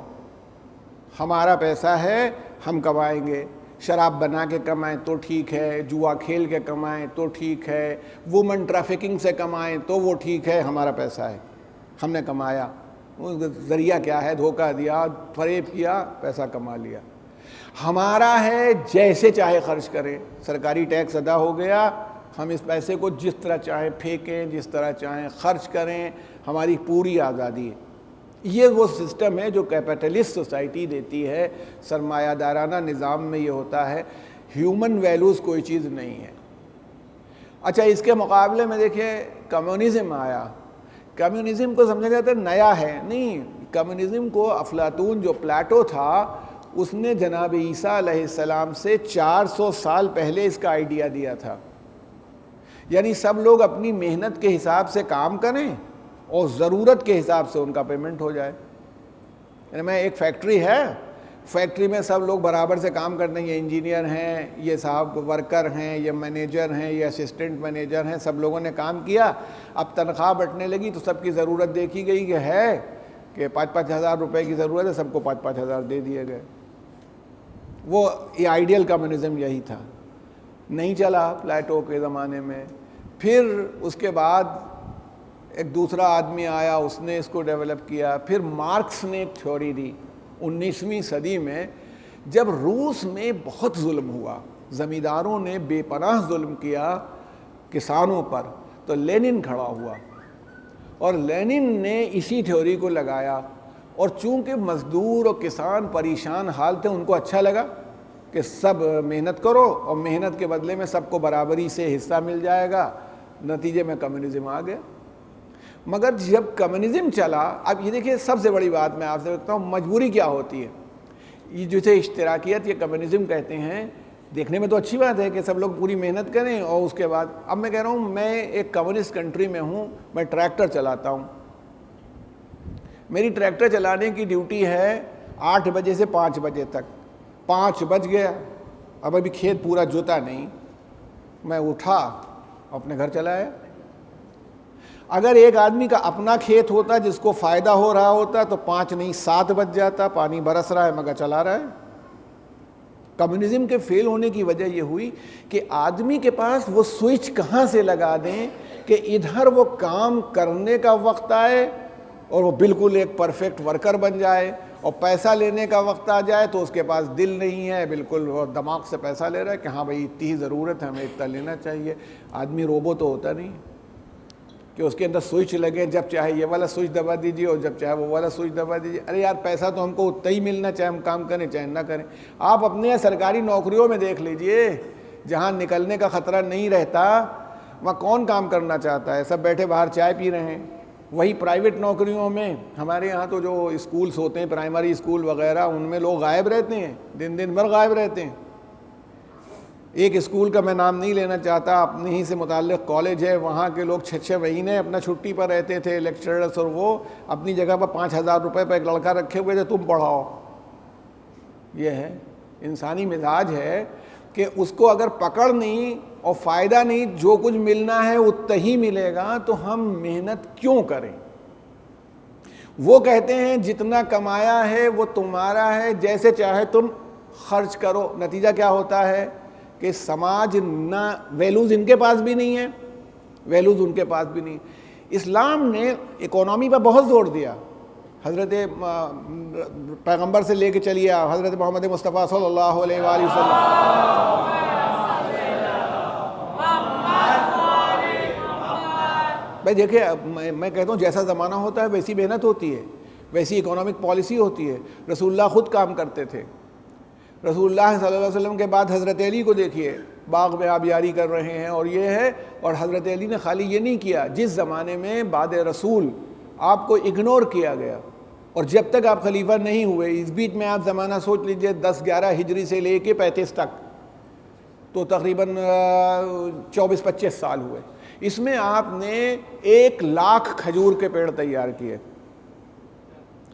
ہمارا پیسہ ہے ہم کمائیں گے، شراب بنا کے کمائیں تو ٹھیک ہے، جوا کھیل کے کمائیں تو ٹھیک ہے، وومن ٹریفکنگ سے کمائیں تو وہ ٹھیک ہے، ہمارا پیسہ ہے، ہم نے کمایا، ذریعہ کیا ہے، دھوکہ دیا، فریب کیا، پیسہ کما لیا، ہمارا ہے جیسے چاہے خرچ کریں، سرکاری ٹیکس ادا ہو گیا، ہم اس پیسے کو جس طرح چاہیں پھینکیں، جس طرح چاہیں خرچ کریں، ہماری پوری آزادی ہے۔ یہ وہ سسٹم ہے جو کیپٹلسٹ سوسائٹی دیتی ہے، سرمایہ دارانہ نظام میں یہ ہوتا ہے، ہیومن ویلیوز کوئی چیز نہیں ہے۔ اچھا اس کے مقابلے میں دیکھیں کمیونزم آیا، کمیونزم کو سمجھا جاتا ہے نیا ہے، نہیں، کمیونزم کو افلاطون جو پلاٹو تھا اس نے جناب عیسیٰ علیہ السلام سے 400 سال پہلے اس کا آئیڈیا دیا تھا، یعنی سب لوگ اپنی محنت کے حساب سے کام کریں اور ضرورت کے حساب سے ان کا پیمنٹ ہو جائے۔ یعنی میں ایک فیکٹری ہے، فیکٹری میں سب لوگ برابر سے کام کرتے ہیں، یہ انجینئر ہیں، یہ صاحب ورکر ہیں، یہ مینیجر ہیں، یہ اسسٹنٹ مینیجر ہیں، سب لوگوں نے کام کیا، اب تنخواہ بٹنے لگی تو سب کی ضرورت دیکھی گئی کہ ہے کہ 5-5 ہزار روپے کی ضرورت ہے، سب کو 5-5 ہزار دے دیے گئے۔ وہ یہ آئیڈیل کمیونزم یہی تھا، نہیں چلا پلیٹو کے زمانے میں۔ پھر اس کے بعد ایک دوسرا آدمی آیا، اس نے اس کو ڈیولپ کیا۔ پھر مارکس نے ایک تھیوری دی 19ویں صدی میں، جب روس میں بہت ظلم ہوا، زمینداروں نے بے پناہ ظلم کیا کسانوں پر، تو لینن کھڑا ہوا اور لینن نے اسی تھیوری کو لگایا، اور چونکہ مزدور اور کسان پریشان حال تھے، ان کو اچھا لگا کہ سب محنت کرو اور محنت کے بدلے میں سب کو برابری سے حصہ مل جائے گا، نتیجے میں کمیونزم آ گیا۔ مگر جب کمیونزم چلا، اب یہ دیکھیے سب سے بڑی بات میں آپ سے بتاؤں، مجبوری کیا ہوتی ہے۔ یہ جسے اشتراکیت یا کمیونزم کہتے ہیں، دیکھنے میں تو اچھی بات ہے کہ سب لوگ پوری محنت کریں، اور اس کے بعد اب میں کہہ رہا ہوں میں ایک کمیونسٹ کنٹری میں ہوں، میں ٹریکٹر چلاتا ہوں، میری ٹریکٹر چلانے کی ڈیوٹی ہے 8 بجے سے 5 بجے تک، 5 بج گیا، اب ابھی کھیت پورا جوتا نہیں، میں اٹھا اپنے گھر چلا آیا۔ اگر ایک آدمی کا اپنا کھیت ہوتا جس کو فائدہ ہو رہا ہوتا تو 5 نہیں 7 بج جاتا، پانی برس رہا ہے مگر چلا رہا ہے۔ کمیونزم کے فیل ہونے کی وجہ یہ ہوئی کہ آدمی کے پاس وہ سوئچ کہاں سے لگا دیں کہ ادھر وہ کام کرنے کا وقت آئے اور وہ بالکل ایک پرفیکٹ ورکر بن جائے، اور پیسہ لینے کا وقت آ جائے تو اس کے پاس دل نہیں ہے، بالکل وہ دماغ سے پیسہ لے رہا ہے کہ ہاں بھائی اتنی ہی ضرورت ہے، ہمیں اتنا لینا چاہیے۔ آدمی روبو تو ہوتا نہیں کہ اس کے اندر سوئچ لگے، جب چاہے یہ والا سوئچ دبا دیجیے اور جب چاہے وہ والا سوئچ دبا دیجیے۔ ارے یار پیسہ تو ہم کو اتنا ہی ملنا، چاہے ہم کام کریں چاہے نہ کریں۔ آپ اپنے سرکاری نوکریوں میں دیکھ لیجئے، جہاں نکلنے کا خطرہ نہیں رہتا وہاں کون کام کرنا چاہتا ہے، سب بیٹھے باہر چائے پی رہے ہیں۔ وہی پرائیویٹ نوکریوں میں، ہمارے یہاں تو جو اسکولز ہوتے ہیں پرائمری اسکول وغیرہ، ان میں لوگ غائب رہتے ہیں، دن بھر غائب رہتے ہیں۔ ایک اسکول کا میں نام نہیں لینا چاہتا، اپنے ہی سے متعلق کالج ہے، وہاں کے لوگ 6 مہینے اپنا چھٹی پر رہتے تھے لیکچررز، اور وہ اپنی جگہ پر 5,000 روپے پہ ایک لڑکا رکھے ہوئے تھے، تم پڑھاؤ۔ یہ ہے انسانی مزاج ہے کہ اس کو اگر پکڑ نہیں اور فائدہ نہیں، جو کچھ ملنا ہے اتنا ہی ملے گا، تو ہم محنت کیوں کریں؟ وہ کہتے ہیں جتنا کمایا ہے وہ تمہارا ہے، جیسے چاہے تم خرچ کرو۔ نتیجہ کیا ہوتا ہے کہ سماج نہ، ویلیوز ان کے پاس بھی نہیں ہے، ویلیوز ان کے پاس بھی نہیں۔ اسلام نے اکانومی پر بہت زور دیا، حضرت پیغمبر سے لے کے چلیے حضرت محمد مصطفیٰ صلی اللہ علیہ وآلہ وسلم۔ بھائی دیکھیں میں کہتا ہوں جیسا زمانہ ہوتا ہے ویسی محنت ہوتی ہے، ویسی اکنامک پالیسی ہوتی ہے۔ رسول اللہ خود کام کرتے تھے، رسول اللہ صلی اللہ علیہ وسلم کے بعد حضرت علی کو دیکھیے، باغ میں آبیاری کر رہے ہیں اور یہ ہے. اور حضرت علی نے خالی یہ نہیں کیا, جس زمانے میں بعد رسول آپ کو اگنور کیا گیا اور جب تک آپ خلیفہ نہیں ہوئے, اس بیچ میں آپ زمانہ سوچ لیجئے 10-11 ہجری سے لے کے 35 تک, تو تقریباً 24-25 سال ہوئے. اس میں آپ نے 1 لاکھ کھجور کے پیڑ تیار کیے.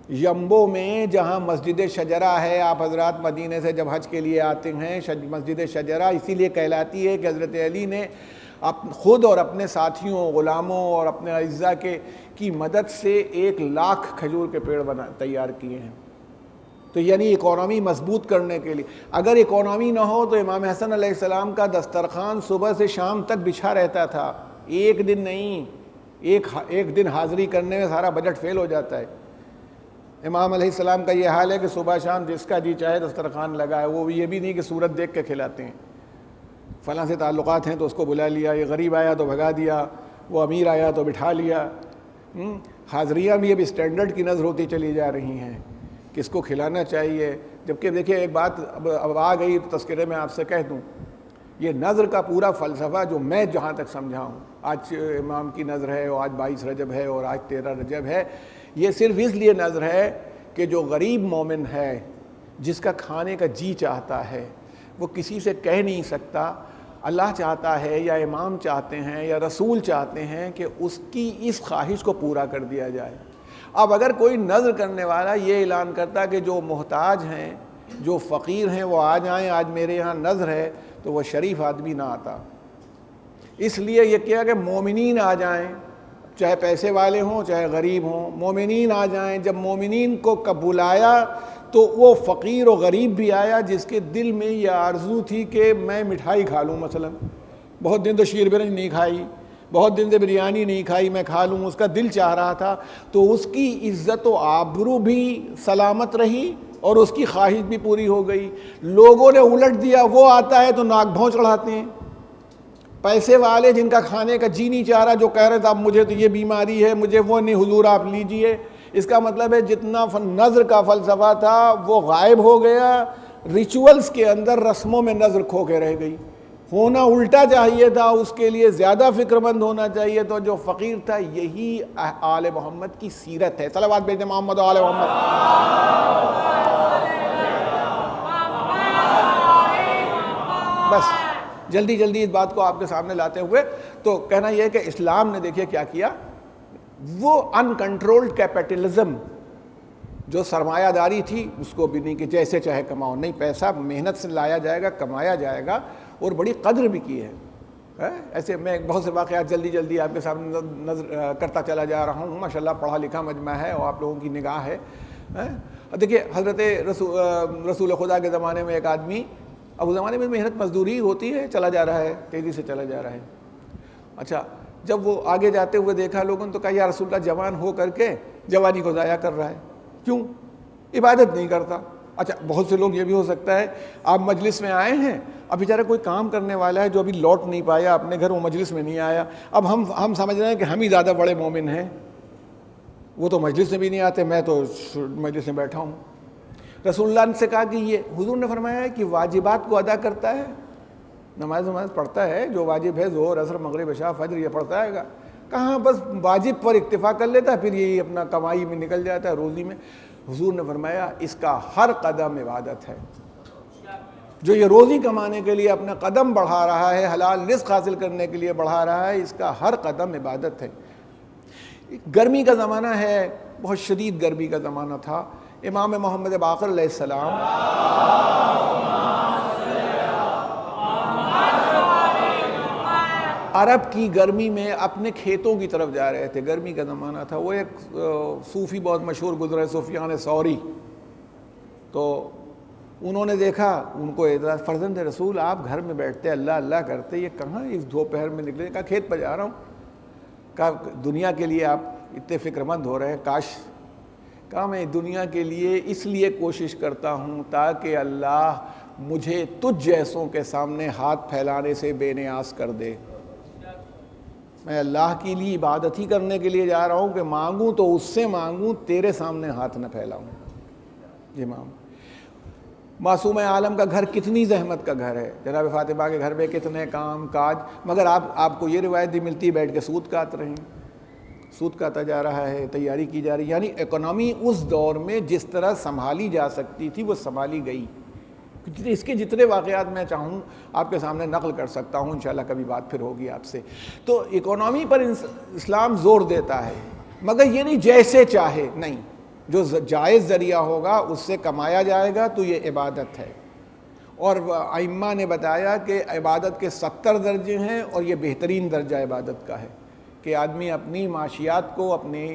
یمبو میں جہاں مسجد شجرہ ہے, آپ حضرات مدینے سے جب حج کے لیے آتے ہیں, مسجد شجرہ اسی لیے کہلاتی ہے کہ حضرت علی نے خود اور اپنے ساتھیوں, غلاموں اور اپنے اعزاء کی مدد سے 1 لاکھ کھجور کے پیڑ تیار کیے ہیں. تو یعنی اکانومی مضبوط کرنے کے لیے, اگر اکانومی نہ ہو تو امام حسن علیہ السلام کا دسترخوان صبح سے شام تک بچھا رہتا تھا. ایک دن نہیں, ایک دن حاضری کرنے میں سارا بجٹ فیل ہو جاتا ہے. امام علیہ السلام کا یہ حال ہے کہ صبح شام جس کا جی چاہے دسترخوان لگا ہے. وہ یہ بھی نہیں کہ صورت دیکھ کے کھلاتے ہیں, فلاں سے تعلقات ہیں تو اس کو بلا لیا, یہ غریب آیا تو بھگا دیا, وہ امیر آیا تو بٹھا لیا. حاضریاں بھی اب اسٹینڈرڈ کی نظر ہوتی چلی جا رہی ہیں, کس کو کھلانا چاہیے. جبکہ دیکھیں ایک بات اب آ گئی تذکرے میں آپ سے کہہ دوں, یہ نظر کا پورا فلسفہ جو میں جہاں تک سمجھا ہوں, آج امام کی نظر ہے اور آج 22 رجب ہے اور آج 13 رجب ہے, یہ صرف اس لیے نظر ہے کہ جو غریب مومن ہے, جس کا کھانے کا جی چاہتا ہے, وہ کسی سے کہہ نہیں سکتا, اللہ چاہتا ہے یا امام چاہتے ہیں یا رسول چاہتے ہیں کہ اس کی اس خواہش کو پورا کر دیا جائے. اب اگر کوئی نظر کرنے والا یہ اعلان کرتا کہ جو محتاج ہیں, جو فقیر ہیں, وہ آ جائیں, آج میرے یہاں نظر ہے, تو وہ شریف آدمی نہ آتا. اس لیے یہ کیا کہ مومنین آ جائیں, چاہے پیسے والے ہوں چاہے غریب ہوں, مومنین آ جائیں. جب مومنین کو بلایا تو وہ فقیر و غریب بھی آیا جس کے دل میں یہ آرزو تھی کہ میں مٹھائی کھا لوں. مثلا بہت دن تو شیر برنج نہیں کھائی, بہت دن سے بریانی نہیں کھائی, میں کھا لوں, اس کا دل چاہ رہا تھا. تو اس کی عزت و آبرو بھی سلامت رہی اور اس کی خواہش بھی پوری ہو گئی. لوگوں نے الٹ دیا, وہ آتا ہے تو ناک بھون چڑھاتے ہیں. پیسے والے جن کا کھانے کا جی نہیں چاہ رہا, جو کہہ رہے تھے اب مجھے تو یہ بیماری ہے, مجھے وہ نہیں, حضور آپ لیجئے. اس کا مطلب ہے جتنا نظر کا فلسفہ تھا وہ غائب ہو گیا. ریچولز کے اندر, رسموں میں نظر کھو کے رہ گئی. ہونا الٹا چاہیے تھا, اس کے لیے زیادہ فکر مند ہونا چاہیے. تو جو فقیر تھا, یہی آل محمد کی سیرت ہے. صلوات بھیجیں محمد و آل محمد. بس جلدی جلدی اس بات کو آپ کے سامنے لاتے ہوئے تو کہنا یہ ہے کہ اسلام نے دیکھیے کیا کیا. وہ ان کنٹرولڈ کیپٹلزم, جو سرمایہ داری تھی, اس کو بھی نہیں کہ جیسے چاہے کماؤ. نہیں, پیسہ محنت سے لایا جائے گا, کمایا جائے گا, اور بڑی قدر بھی کی ہے. ایسے میں بہت سے واقعات جلدی جلدی آپ کے سامنے نظر کرتا چلا جا رہا ہوں. ماشاءاللہ پڑھا لکھا مجمع ہے اور آپ لوگوں کی نگاہ ہے. دیکھیے حضرت رسول خدا کے زمانے میں ایک آدمی, اب اس زمانے میں محنت مزدوری ہوتی ہے, چلا جا رہا ہے, تیزی سے چلا جا رہا ہے. اچھا, جب وہ آگے جاتے ہوئے دیکھا لوگوں نے تو کہا یا رسول اللہ جوان ہو کر کے جوانی کو ضائع کر رہا ہے, کیوں؟ عبادت نہیں کرتا. اچھا, بہت سے لوگ یہ بھی ہو سکتا ہے آپ مجلس میں آئے ہیں, اب بیچارہ کوئی کام کرنے والا ہے جو ابھی لوٹ نہیں پایا اپنے گھر, وہ مجلس میں نہیں آیا. اب ہم سمجھ رہے ہیں کہ ہم ہی زیادہ بڑے مومن ہیں, وہ تو مجلس میں بھی نہیں آتے, میں تو مجلس میں بیٹھا ہوں. رسول اللہ نے سے کہا کہ یہ حضور نے فرمایا ہے کہ واجبات کو ادا کرتا ہے, نماز پڑھتا ہے, جو واجب ہے ظہر عصر مغرب عشاء فجر یہ پڑھتا ہے گا. کہاں بس واجب پر اکتفا کر لیتا ہے, پھر یہی اپنا کمائی میں نکل جاتا ہے, روزی میں. حضور نے فرمایا اس کا ہر قدم عبادت ہے. جو یہ روزی کمانے کے لیے اپنا قدم بڑھا رہا ہے, حلال رزق حاصل کرنے کے لیے بڑھا رہا ہے, اس کا ہر قدم عبادت ہے. گرمی کا زمانہ ہے, بہت شدید گرمی کا زمانہ تھا. امام محمد باقر علیہ السلام عرب کی گرمی میں اپنے کھیتوں کی طرف جا رہے تھے. گرمی کا زمانہ تھا. وہ ایک صوفی بہت مشہور گزرے, سفیان ثوری, تو انہوں نے دیکھا, ان کو اعتراض, فرزند رسول آپ گھر میں بیٹھتے اللہ اللہ کرتے, یہ کہاں اس دوپہر میں نکلے؟ کہا کھیت پہ جا رہا ہوں. کہا دنیا کے لیے آپ اتنے فکر مند ہو رہے ہیں, کاش. کہا میں دنیا کے لیے اس لیے کوشش کرتا ہوں تاکہ اللہ مجھے تجھ جیسوں کے سامنے ہاتھ پھیلانے سے بے نیاز کر دے. میں اللہ کے لیے عبادت ہی کرنے کے لیے جا رہا ہوں کہ مانگوں تو اس سے مانگوں, تیرے سامنے ہاتھ نہ پھیلاؤں. امام معصوم عالم کا گھر کتنی زحمت کا گھر ہے، جناب فاطمہ کے گھر میں کتنے کام کاج، مگر آپ کو یہ روایت بھی ملتی ہے بیٹھ کے سود کاٹ رہے ہیں، سود کاٹا جا رہا ہے، تیاری کی جا رہی ہے۔ یعنی اکانومی اس دور میں جس طرح سنبھالی جا سکتی تھی وہ سنبھالی گئی۔ اس کے جتنے واقعات میں چاہوں آپ کے سامنے نقل کر سکتا ہوں، انشاءاللہ کبھی بات پھر ہوگی آپ سے۔ تو اکانومی پر اسلام زور دیتا ہے، مگر یہ نہیں جیسے چاہے، نہیں، جو جائز ذریعہ ہوگا اس سے کمایا جائے گا تو یہ عبادت ہے۔ اور ائمہ نے بتایا کہ عبادت کے 70 درجے ہیں اور یہ بہترین درجہ عبادت کا ہے کہ آدمی اپنی معاشیات کو، اپنی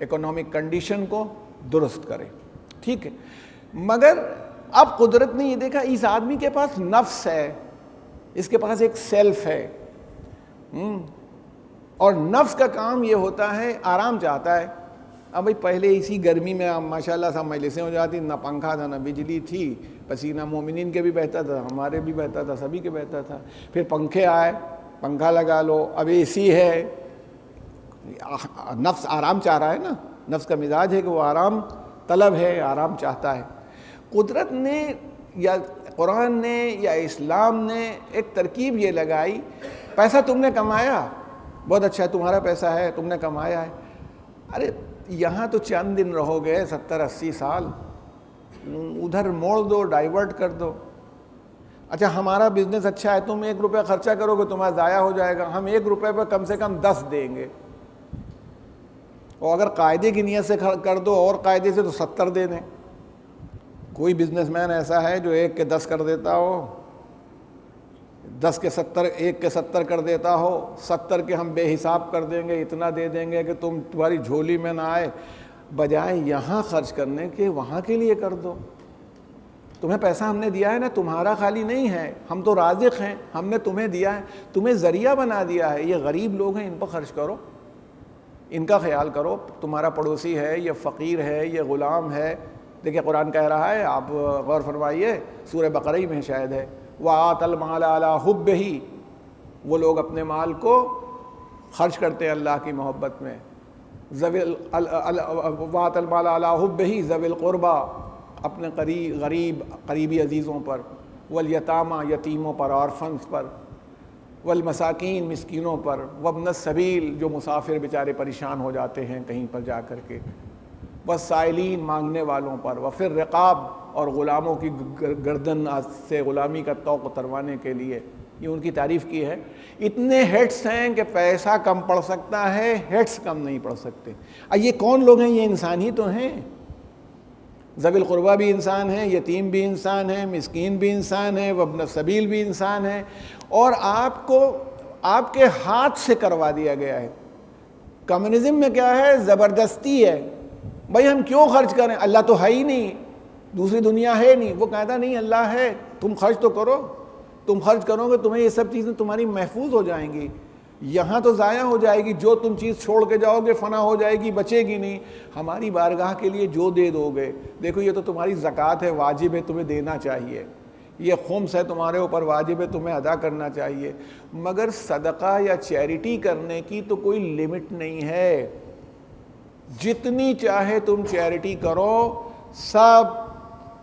اکنامک کنڈیشن کو درست کرے، ٹھیک ہے۔ مگر اب قدرت نے یہ دیکھا اس آدمی کے پاس نفس ہے، اس کے پاس ایک سیلف ہے، اور نفس کا کام یہ ہوتا ہے آرام چاہتا ہے۔ اب بھائی پہلے اسی گرمی میں ماشاءاللہ سب مجلسیں ہو جاتی، نہ پنکھا تھا نہ بجلی تھی، پسینہ مومنین کے بھی بہتا تھا، ہمارے بھی بہتا تھا، سبھی کے بہتا تھا۔ پھر پنکھے آئے، پنکھا لگا لو، اب اے سی ہے، نفس آرام چاہ رہا ہے نا، نفس کا مزاج ہے کہ وہ آرام طلب ہے، آرام چاہتا ہے۔ قدرت نے یا قرآن نے یا اسلام نے ایک ترکیب یہ لگائی، پیسہ تم نے کمایا، بہت اچھا ہے، تمہارا پیسہ ہے، تم نے کمایا ہے، ارے یہاں تو چند دن رہو گے، 70-80 سال، ادھر موڑ دو، ڈائیورٹ کر دو۔ اچھا ہمارا بزنس اچھا ہے، تم 1 روپیہ خرچہ کرو گے تمہارا ضائع ہو جائے گا، ہم 1 روپے پر کم سے کم 10 دیں گے، اور اگر قاعدے کی نیت سے کر دو اور قاعدے سے تو 70 دے دیں۔ کوئی بزنس مین ایسا ہے جو 1 کے 10 کر دیتا ہو، 10 کے 70، 1 کے 70 کر دیتا ہو، 70 کے ہم بے حساب کر دیں گے، اتنا دے دیں گے کہ تمہاری جھولی میں نہ آئے، بجائے یہاں خرچ کرنے کے وہاں کے لیے کر دو۔ تمہیں پیسہ ہم نے دیا ہے نا، تمہارا خالی نہیں ہے، ہم تو رازق ہیں، ہم نے تمہیں دیا ہے، تمہیں ذریعہ بنا دیا ہے، یہ غریب لوگ ہیں، ان پر خرچ کرو، ان کا خیال کرو، تمہارا پڑوسی ہے، یہ فقیر ہے، یہ غلام ہے۔ دیکھیں قرآن کہہ رہا ہے، آپ غور فرمائیے، سورہ بقرہ ہی میں شاید ہے، وَآتَ الْمَالَ عَلَىٰ حُبِّهِ، وہ لوگ اپنے مال کو خرچ کرتے ہیں اللہ کی محبت میں، وَآتَ الْمَالَ عَلَىٰ حُبِّهِ ذَوِي الْقُرْبَىٰ، اپنے قریبی عزیزوں پر، والیتامى، یتیموں پر، آرفنس پر، والمساکین، مسکینوں پر، وابن السبیل، جو مسافر بیچارے پریشان ہو جاتے ہیں کہیں پر جا کر کے، والسائلین، مانگنے والوں پر، وفی الرقاب، اور غلاموں کی گردن سے غلامی کا طوق اتروانے کے لیے، یہ ان کی تعریف کی ہے۔ اتنے ہیڈس ہیں کہ پیسہ کم پڑ سکتا ہے، ہیڈس کم نہیں پڑ سکتے۔ یہ کون لوگ ہیں؟ یہ انسان ہی تو ہیں، ذوی القربیٰ بھی انسان ہیں، یتیم بھی انسان ہیں، مسکین بھی انسان ہیں، وابن السبیل بھی انسان ہیں، اور آپ کو آپ کے ہاتھ سے کروا دیا گیا ہے۔ کمیونزم میں کیا ہے؟ زبردستی ہے، بھائی ہم کیوں خرچ کریں، اللہ تو ہے ہی نہیں، دوسری دنیا ہے نہیں، وہ کہتا نہیں اللہ ہے، تم خرچ تو کرو، تم خرچ کرو گے تمہیں یہ سب چیزیں تمہاری محفوظ ہو جائیں گی، یہاں تو ضائع ہو جائے گی، جو تم چیز چھوڑ کے جاؤ گے فنا ہو جائے گی، بچے گی نہیں، ہماری بارگاہ کے لیے جو دے دو گے، دیکھو یہ تو تمہاری زکوٰۃ ہے، واجب ہے، تمہیں دینا چاہیے، یہ خمس ہے تمہارے اوپر، واجب ہے، تمہیں ادا کرنا چاہیے، مگر صدقہ یا چیریٹی کرنے کی تو کوئی لمٹ نہیں ہے، جتنی چاہے تم چیریٹی کرو، سب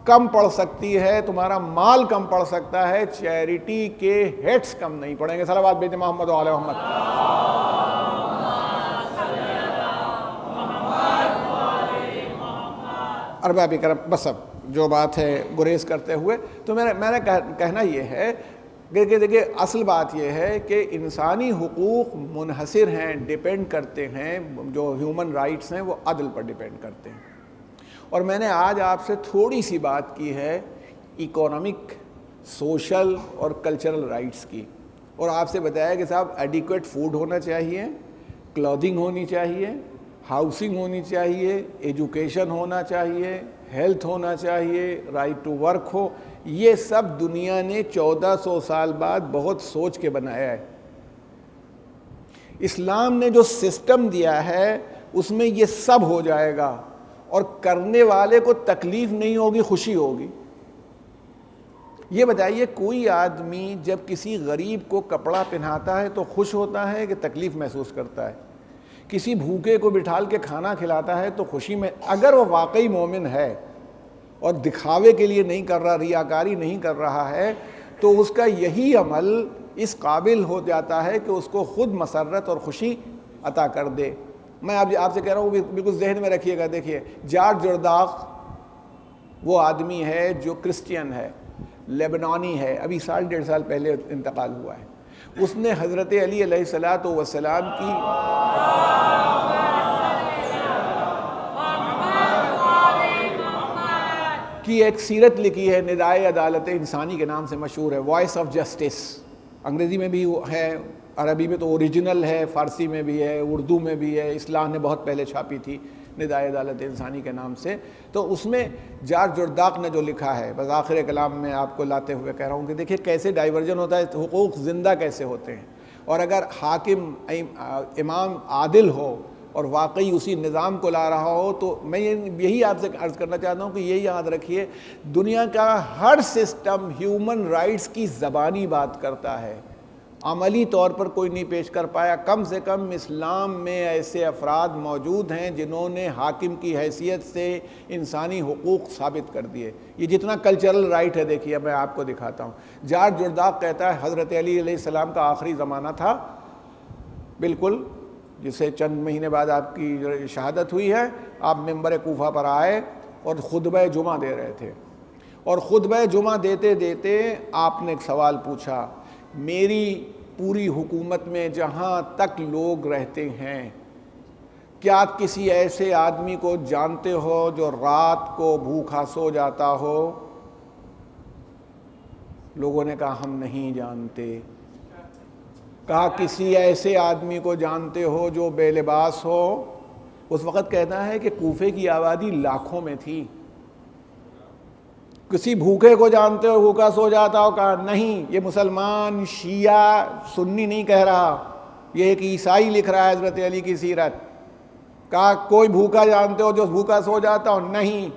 کم پڑ سکتی ہے، تمہارا مال کم پڑ سکتا ہے، چیریٹی کے ہیڈس کم نہیں پڑیں گے۔ صلوات بھیجیں محمد و آل محمد۔ ارباب کرم، بس اب جو بات ہے گریز کرتے ہوئے تو میں نے کہنا یہ ہے کہ دیکھیں اصل بات یہ ہے کہ انسانی حقوق منحصر ہیں، ڈیپینڈ کرتے ہیں، جو ہیومن رائٹس ہیں وہ عدل پر ڈیپینڈ کرتے ہیں، اور میں نے آج آپ سے تھوڑی سی بات کی ہے اکونامک، سوشل اور کلچرل رائٹس کی، اور آپ سے بتایا کہ صاحب ایڈیکویٹ فوڈ ہونا چاہیے، کلودنگ ہونی چاہیے، ہاؤسنگ ہونی چاہیے، ایجوکیشن ہونا چاہیے، ہیلتھ ہونا چاہیے، رائٹ ٹو ورک ہو، یہ سب دنیا نے 1400 سال بعد بہت سوچ کے بنایا ہے۔ اسلام نے جو سسٹم دیا ہے اس میں یہ سب ہو جائے گا، اور کرنے والے کو تکلیف نہیں ہوگی، خوشی ہوگی۔ یہ بتائیے کوئی آدمی جب کسی غریب کو کپڑا پہناتا ہے تو خوش ہوتا ہے کہ تکلیف محسوس کرتا ہے؟ کسی بھوکے کو بٹھال کے کھانا کھلاتا ہے تو خوشی میں، اگر وہ واقعی مومن ہے، اور دکھاوے کے لیے نہیں کر رہا، ریاکاری نہیں کر رہا ہے، تو اس کا یہی عمل اس قابل ہو جاتا ہے کہ اس کو خود مسرت اور خوشی عطا کر دے۔ میں آپ سے کہہ رہا ہوں، بالکل ذہن میں رکھیے گا۔ دیکھیے جارج جرداق وہ آدمی ہے جو کرسچین ہے، لیبنانی ہے، ابھی 1.5 سال پہلے انتقال ہوا ہے۔ اس نے حضرت علی علیہ الصلوۃ والسلام کی ایک سیرت لکھی ہے، ندائے عدالت انسانی کے نام سے مشہور ہے، وائس آف جسٹس۔ انگریزی میں بھی ہے، عربی میں تو اوریجنل ہے، فارسی میں بھی ہے، اردو میں بھی ہے، اصلاح نے بہت پہلے چھاپی تھی ندائے عدالت انسانی کے نام سے۔ تو اس میں جارج جرداق نے جو لکھا ہے، بس آخر کلام میں آپ کو لاتے ہوئے کہہ رہا ہوں کہ دیکھیے کیسے ڈائیورجن ہوتا ہے، حقوق زندہ کیسے ہوتے ہیں، اور اگر حاکم امام عادل ہو اور واقعی اسی نظام کو لا رہا ہو، تو میں یہی آپ سے عرض کرنا چاہتا ہوں کہ یہ یاد رکھیے، دنیا کا ہر سسٹم ہیومن رائٹس کی زبانی بات کرتا ہے، عملی طور پر کوئی نہیں پیش کر پایا۔ کم سے کم اسلام میں ایسے افراد موجود ہیں جنہوں نے حاکم کی حیثیت سے انسانی حقوق ثابت کر دیے۔ یہ جتنا کلچرل رائٹ ہے، دیکھیے میں آپ کو دکھاتا ہوں۔ جارج جرداق کہتا ہے حضرت علی علیہ السلام کا آخری زمانہ تھا، بالکل جسے چند مہینے بعد آپ کی شہادت ہوئی ہے، آپ منبر کوفہ پر آئے اور خطبہ جمعہ دے رہے تھے، اور خطبہ جمعہ دیتے دیتے آپ نے ایک سوال پوچھا، میری پوری حکومت میں جہاں تک لوگ رہتے ہیں، کیا کسی ایسے آدمی کو جانتے ہو جو رات کو بھوکا سو جاتا ہو؟ لوگوں نے کہا ہم نہیں جانتے۔ کہا کسی ایسے آدمی کو جانتے ہو جو بے لباس ہو؟ اس وقت کہتا ہے کہ کوفے کی آبادی لاکھوں میں تھی۔ کسی بھوکے کو جانتے ہو بھوکا سو جاتا ہو؟ کہا نہیں۔ یہ مسلمان شیعہ سنی نہیں کہہ رہا، یہ ایک عیسائی لکھ رہا ہے حضرت علی کی سیرت۔ کہا کوئی بھوکا جانتے ہو جو بھوکا سو جاتا ہو؟ نہیں۔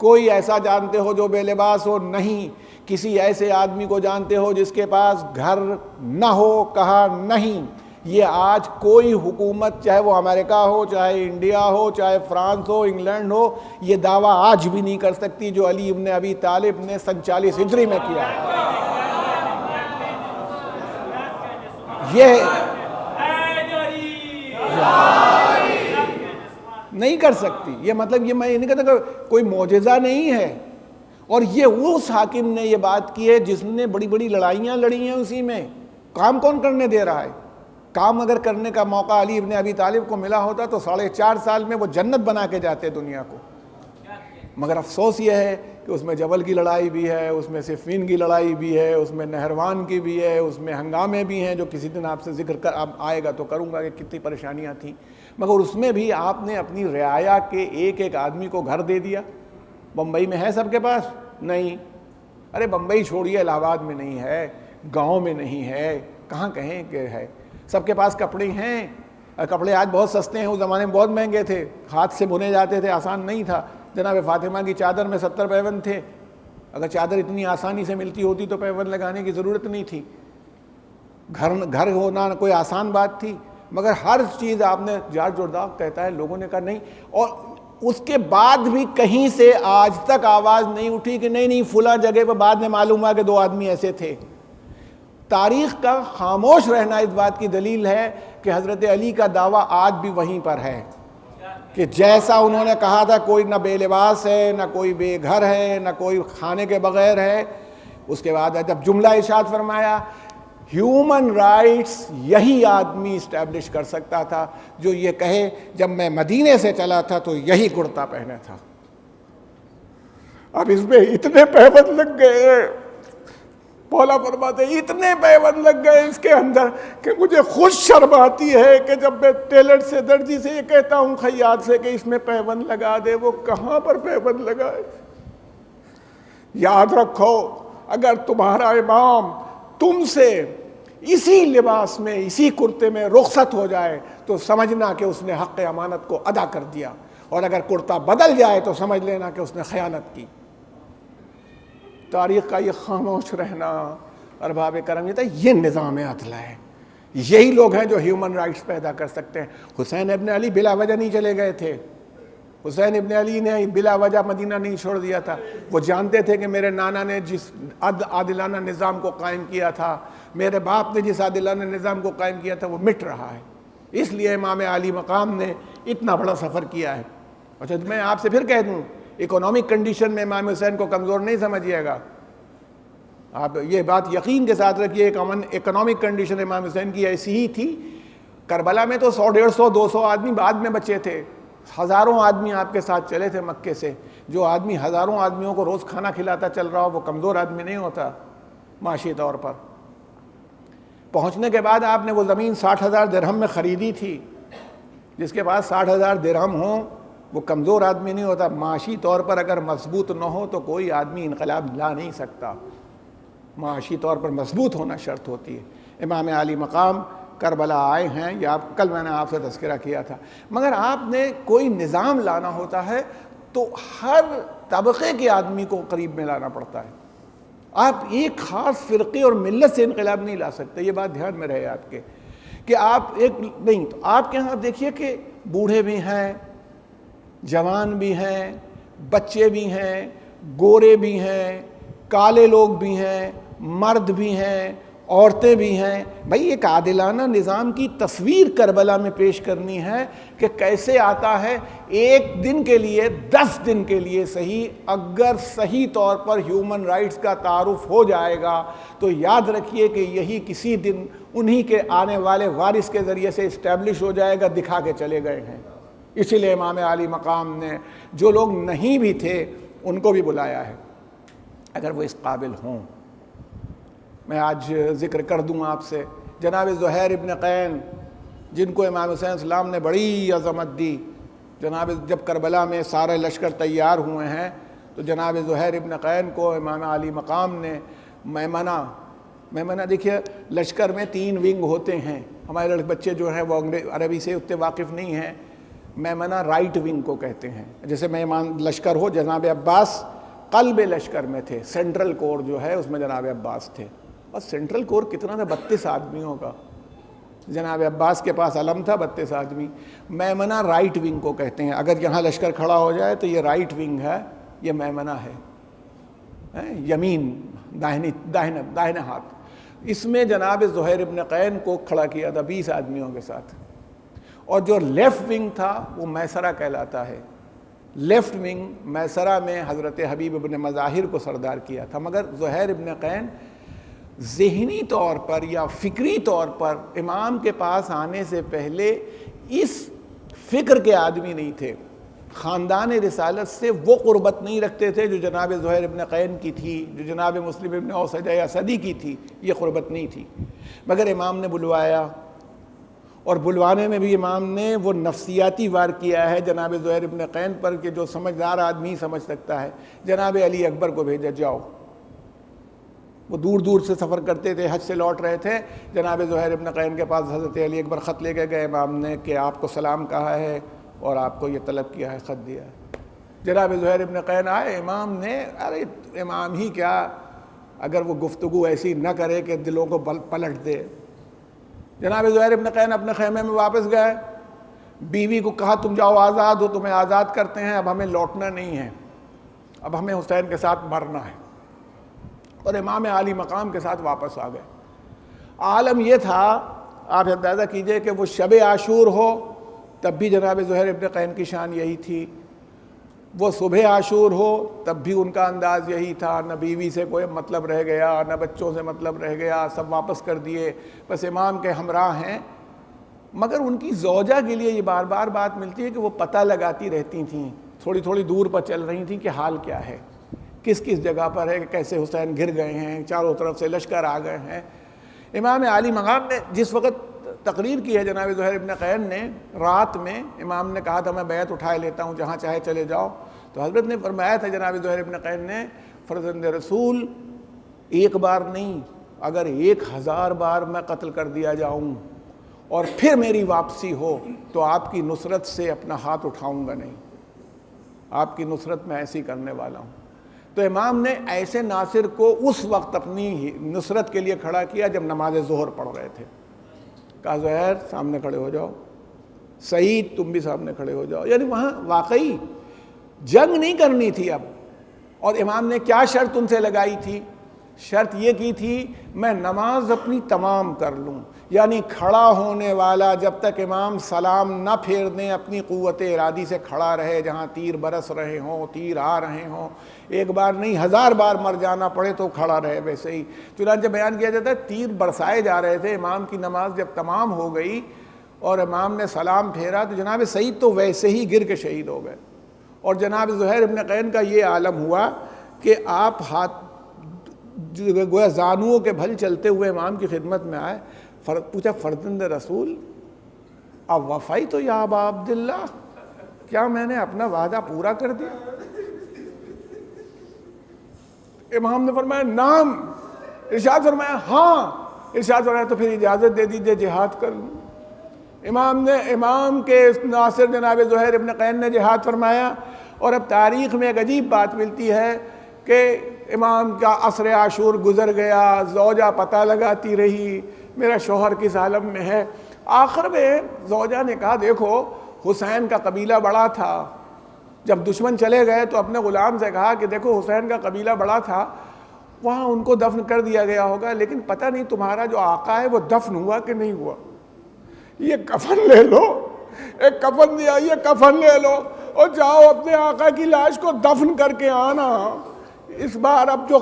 کوئی ایسا جانتے ہو جو بے لباس ہو؟ نہیں۔ کسی ایسے آدمی کو جانتے ہو جس کے پاس گھر نہ ہو؟ کہا نہیں۔ یہ آج کوئی حکومت، چاہے وہ امریکہ ہو، چاہے انڈیا ہو، چاہے فرانس ہو، انگلینڈ ہو، یہ دعویٰ آج بھی نہیں کر سکتی جو علی ابن ابی طالب نے 47 ہجری میں کیا ہے۔ یہ نہیں کر سکتی۔ یہ مطلب یہ میں نہیں کہتا کہ کوئی معجزہ نہیں ہے، اور یہ اس حاکم نے یہ بات کی ہے جس نے بڑی بڑی لڑائیاں لڑی ہیں اسی میں۔ کام کون کرنے دے رہا ہے؟ کام اگر کرنے کا موقع علی ابن ابی طالب کو ملا ہوتا تو 4.5 سال میں وہ جنت بنا کے جاتے دنیا کو۔ مگر افسوس یہ ہے کہ اس میں جبل کی لڑائی بھی ہے، اس میں صفین کی لڑائی بھی ہے، اس میں نہروان کی بھی ہے، اس میں ہنگامے بھی ہیں جو کسی دن آپ سے ذکر کر اب آئے گا تو کروں گا کہ کتنی پریشانیاں تھیں۔ مگر اس میں بھی آپ نے اپنی رعایا کے ایک ایک آدمی کو گھر دے دیا۔ بمبئی میں ہے سب کے پاس؟ نہیں۔ ارے بمبئی چھوڑیے، الہ آباد میں نہیں ہے، گاؤں میں نہیں ہے، کہاں کہیں کہ ہے؟ سب کے پاس کپڑے ہیں، کپڑے آج بہت سستے ہیں، اس زمانے میں بہت مہنگے تھے، ہاتھ سے بنے جاتے تھے، آسان نہیں تھا۔ جناب فاطمہ کی چادر میں 70 پیون تھے، اگر چادر اتنی آسانی سے ملتی ہوتی تو پیون لگانے کی ضرورت نہیں تھی۔ گھر ہونا کوئی آسان بات تھی، مگر ہر چیز آپ نے، جارج جرداق کہتا ہے لوگوں نے کہا نہیں، اور اس کے بعد بھی کہیں سے آج تک آواز نہیں اٹھی کہ نہیں فلاں جگہ پہ بعد میں معلوم ہوا کہ 2 آدمی ایسے تھے۔ تاریخ کا خاموش رہنا اس بات کی دلیل ہے کہ حضرت علی کا دعویٰ آج بھی وہیں پر ہے کہ جیسا انہوں نے کہا تھا، کوئی نہ بے لباس ہے، نہ کوئی بے گھر ہے، نہ کوئی کھانے کے بغیر ہے۔ اس کے بعد جب جملہ ارشاد فرمایا، ہیومن رائٹس یہی آدمی اسٹیبلش کر سکتا تھا جو یہ کہے جب میں مدینے سے چلا تھا تو یہی کرتا پہنا تھا۔ اب اس میں اتنے پیبند لگ گئے، مولا فرماتے اتنے پیبند لگ گئے اس کے اندر کہ مجھے خود شرم آتی ہے کہ جب میں ٹیلر سے، درجی سے یہ کہتا ہوں، خیاط سے کہ اس میں پیبند لگا دے، وہ کہاں پر پیبند لگائے۔ یاد رکھو، اگر تمہارا امام تم سے اسی لباس میں، اسی کرتے میں رخصت ہو جائے تو سمجھنا کہ اس نے حق امانت کو ادا کر دیا، اور اگر کرتا بدل جائے تو سمجھ لینا کہ اس نے خیانت کی۔ تاریخ کا یہ خاموش رہنا، ارباب کرم، یہ نظام عدل ہے۔ یہی لوگ ہیں جو ہیومن رائٹس پیدا کر سکتے ہیں۔ حسین ابن علی بلا وجہ نہیں چلے گئے تھے، حسین ابن علی نے بلا وجہ مدینہ نہیں چھوڑ دیا تھا، وہ جانتے تھے کہ میرے نانا نے جس عادلانہ نظام کو قائم کیا تھا، میرے باپ نے جس عادلانہ نظام کو قائم کیا تھا وہ مٹ رہا ہے، اس لیے امام عالی مقام نے اتنا بڑا سفر کیا ہے۔ اچھا میں آپ سے پھر کہہ دوں، اکنامک کنڈیشن میں امام حسین کو کمزور نہیں سمجھیے گا، آپ یہ بات یقین کے ساتھ رکھیے، اکنامک کنڈیشن امام حسین کی ایسی ہی تھی۔ کربلا میں تو 100 150 200 آدمی بعد میں بچے تھے، ہزاروں آدمی آپ کے ساتھ چلے تھے مکے سے۔ جو آدمی ہزاروں آدمیوں کو روز کھانا کھلاتا چل رہا ہو وہ کمزور آدمی نہیں ہوتا معاشی طور پر۔ پہنچنے کے بعد آپ نے وہ زمین 60,000 درہم میں خریدی تھی، جس کے پاس 60,000 درہم ہوں وہ کمزور آدمی نہیں ہوتا، معاشی طور پر اگر مضبوط نہ ہو تو کوئی آدمی انقلاب لا نہیں سکتا، معاشی طور پر مضبوط ہونا شرط ہوتی ہے۔ امام عالی مقام کربلا آئے ہیں، یا کل میں نے آپ سے تذکرہ کیا تھا، مگر آپ نے کوئی نظام لانا ہوتا ہے تو ہر طبقے کے آدمی کو قریب میں لانا پڑتا ہے، آپ ایک خاص فرقے اور ملت سے انقلاب نہیں لا سکتے، یہ بات دھیان میں رہے آپ کے، کہ آپ ایک نہیں، تو آپ کے ہاں دیکھیے کہ بوڑھے بھی ہیں، جوان بھی ہیں، بچے بھی ہیں، گورے بھی ہیں، کالے لوگ بھی ہیں، مرد بھی ہیں، عورتیں بھی ہیں۔ بھئی ایک عادلانہ نظام کی تصویر کربلا میں پیش کرنی ہے کہ کیسے آتا ہے، ایک دن کے لیے 10 دن کے لیے صحیح، اگر صحیح طور پر ہیومن رائٹس کا تعارف ہو جائے گا تو یاد رکھیے کہ یہی کسی دن انہی کے آنے والے وارث کے ذریعے سے اسٹیبلش ہو جائے گا، دکھا کے چلے گئے ہیں۔ اسی لیے امام عالی مقام نے جو لوگ نہیں بھی تھے ان کو بھی بلایا ہے اگر وہ اس قابل ہوں۔ میں آج ذکر کر دوں آپ سے جناب زہیر ابن قین، جن کو امام حسین السلام نے بڑی عظمت دی۔ جناب جب کربلا میں سارے لشکر تیار ہوئے ہیں تو جناب زہیر ابن قین کو امام عالی مقام نے میمنہ دیکھیے لشکر میں 3 ونگ ہوتے ہیں، ہمارے بچے جو ہیں وہ عربی سے اتنے واقف نہیں ہیں، میمنہ رائٹ ونگ کو کہتے ہیں۔ جیسے مہمان لشکر ہو، جناب عباس قلب لشکر میں تھے، سینٹرل کور جو ہے اس میں جناب عباس تھے، اور سینٹرل کور کتنا تھا؟ 32 آدمیوں کا، جناب عباس کے پاس علم تھا 32 آدمی۔ میمنہ رائٹ ونگ کو کہتے ہیں، اگر یہاں لشکر کھڑا ہو جائے تو یہ رائٹ ونگ ہے، یہ میمنہ ہے، یمین داہنے ہاتھ۔ اس میں جناب زہیر ابن قین کو کھڑا کیا تھا 20 آدمیوں کے ساتھ، اور جو لیفٹ ونگ تھا وہ میسرہ کہلاتا ہے۔ لیفٹ ونگ میسرہ میں حضرت حبیب ابن مظاہر کو سردار کیا تھا، مگر زہیر ابن قین ذہنی طور پر یا فکری طور پر امام کے پاس آنے سے پہلے اس فکر کے آدمی نہیں تھے، خاندان رسالت سے وہ قربت نہیں رکھتے تھے جو جناب زہیر ابن قین کی تھی، جو جناب مسلم ابن اوسجہ اسدی کی تھی، یہ قربت نہیں تھی۔ مگر امام نے بلوایا، اور بلوانے میں بھی امام نے وہ نفسیاتی وار کیا ہے جناب زہیر ابن قین پر کہ جو سمجھدار آدمی سمجھ سکتا ہے۔ جناب علی اکبر کو بھیجا، جاؤ۔ وہ دور دور سے سفر کرتے تھے، حج سے لوٹ رہے تھے، جناب زہیر ابن قین کے پاس حضرت علی اکبر خط لے کے گئے، امام نے کہ آپ کو سلام کہا ہے اور آپ کو یہ طلب کیا ہے، خط دیا ہے۔ جناب زہیر ابن قین آئے، امام نے ارے امام ہی کیا، اگر وہ گفتگو ایسی نہ کرے کہ دلوں کو پلٹ دے۔ جناب زہیر ابن قین اپنے خیمے میں واپس گئے، بیوی کو کہا تم جاؤ آزاد ہو، تمہیں آزاد کرتے ہیں، اب ہمیں لوٹنا نہیں ہے، اب ہمیں حسین کے ساتھ مرنا ہے، اور امام عالی مقام کے ساتھ واپس آ گئے۔ عالم یہ تھا، آپ اندازہ کیجئے کہ وہ شب عاشور ہو تب بھی جناب زہیر ابن قین کی شان یہی تھی، وہ صبح عاشور ہو تب بھی ان کا انداز یہی تھا، نہ بیوی سے کوئی مطلب رہ گیا، نہ بچوں سے مطلب رہ گیا، سب واپس کر دیے، بس امام کے ہمراہ ہیں۔ مگر ان کی زوجہ کے لیے یہ بار بار بات ملتی ہے کہ وہ پتہ لگاتی رہتی تھیں، تھوڑی تھوڑی دور پر چل رہی تھیں کہ حال کیا ہے، کس کس جگہ پر ہے، کہ کیسے حسین گر گئے ہیں، چاروں طرف سے لشکر آ گئے ہیں۔ امام عالی مقام نے جس وقت تقریر کی ہے جناب زہیر ابن قین نے، رات میں امام نے کہا تھا میں بیعت اٹھائے لیتا ہوں، جہاں چاہے چلے جاؤ، تو حضرت نے فرمایا تھا جناب زہیر ابن قین نے، فرزند رسول ایک بار نہیں، اگر 1000 بار میں قتل کر دیا جاؤں اور پھر میری واپسی ہو تو آپ کی نصرت سے اپنا ہاتھ اٹھاؤں گا نہیں، آپ کی نصرت میں ایسی کرنے والا ہوں۔ تو امام نے ایسے ناصر کو اس وقت اپنی نصرت کے لیے کھڑا کیا جب نماز ظہر پڑھ رہے تھے، کہا زہیر سامنے کھڑے ہو جاؤ، سعید تم بھی سامنے کھڑے ہو جاؤ، یعنی وہاں واقعی جنگ نہیں کرنی تھی اب. اور امام نے کیا شرط ان سے لگائی تھی؟ شرط یہ کی تھی میں نماز اپنی تمام کر لوں، یعنی کھڑا ہونے والا جب تک امام سلام نہ پھیر دیں اپنی قوت ارادی سے کھڑا رہے، جہاں تیر برس رہے ہوں، تیر آ رہے ہوں، ایک بار نہیں 1000 بار مر جانا پڑے تو کھڑا رہے ویسے ہی. چنانچہ بیان کیا جاتا ہے تیر برسائے جا رہے تھے، امام کی نماز جب تمام ہو گئی اور امام نے سلام پھیرا تو جناب سعید تو ویسے ہی گر کے شہید ہو گئے. اور جناب زہیر ابن قین کا یہ عالم ہوا کہ آپ ہاتھ گویا زانوؤں کے بھل چلتے ہوئے امام کی خدمت میں آئے، پوچھا فرزند رسول اب وفائی تو یا ابا عبداللہ، کیا میں نے اپنا وعدہ پورا کر دیا؟ امام نے فرمایا نعم. ارشاد فرمایا ہاں. ارشاد فرمایا تو پھر اجازت دے دیجئے جہاد کر لوں. امام کے ناصر جناب زہیر ابن قین نے جہاد فرمایا. اور اب تاریخ میں ایک عجیب بات ملتی ہے کہ امام کا عصر عاشور گزر گیا، زوجہ پتہ لگاتی رہی میرا شوہر کس عالم میں ہے. آخر میں زوجہ نے کہا دیکھو حسین کا قبیلہ بڑا تھا، جب دشمن چلے گئے تو اپنے غلام سے کہا کہ دیکھو حسین کا قبیلہ بڑا تھا، وہاں ان کو دفن کر دیا گیا ہوگا، لیکن پتہ نہیں تمہارا جو آقا ہے وہ دفن ہوا کہ نہیں ہوا، یہ کفن لے لو. ایک کفن دیا، یہ کفن لے لو اور جاؤ اپنے آقا کی لاش کو دفن کر کے آنا. اس بار اب جو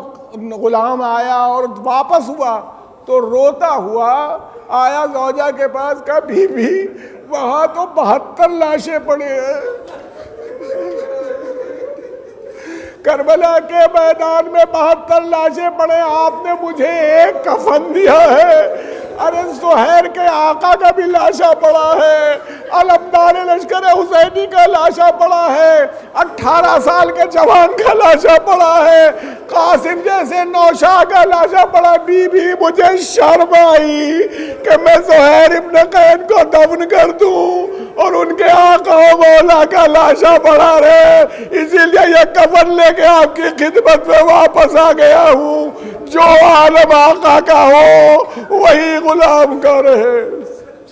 غلام آیا اور واپس ہوا تو روتا ہوا آیا زوجہ کے پاس، کہا بی بی وہاں تو 72 لاشیں پڑے ہیں، کربلا کے میدان میں 72 لاشیں پڑے، آپ نے مجھے ایک کفن دیا ہے. ارے زہیر کے آقا کا بھی لاشا پڑا ہے، علمدار لشکر حسینی کا لاشا پڑا ہے، 18 سال کے جوان کا لاشا پڑا ہے، قاسم جیسے نوشاہ کا لاشا پڑا. بی بی مجھے شرم آئی کہ میں زہیر ابن قین کو دفن کر دوں اور ان کے آقا و مولا کا لاشا پڑا رہے، اسی لیے یہ کفن لے کے آپ کی خدمت میں واپس آ گیا ہوں. جو عالم آقا کا ہو وہی غلام کا رہے.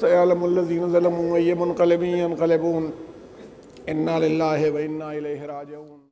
سیعلم الذین ظلموا ای منقلب ینقلبون انا للہ و انا الیہ راجعون.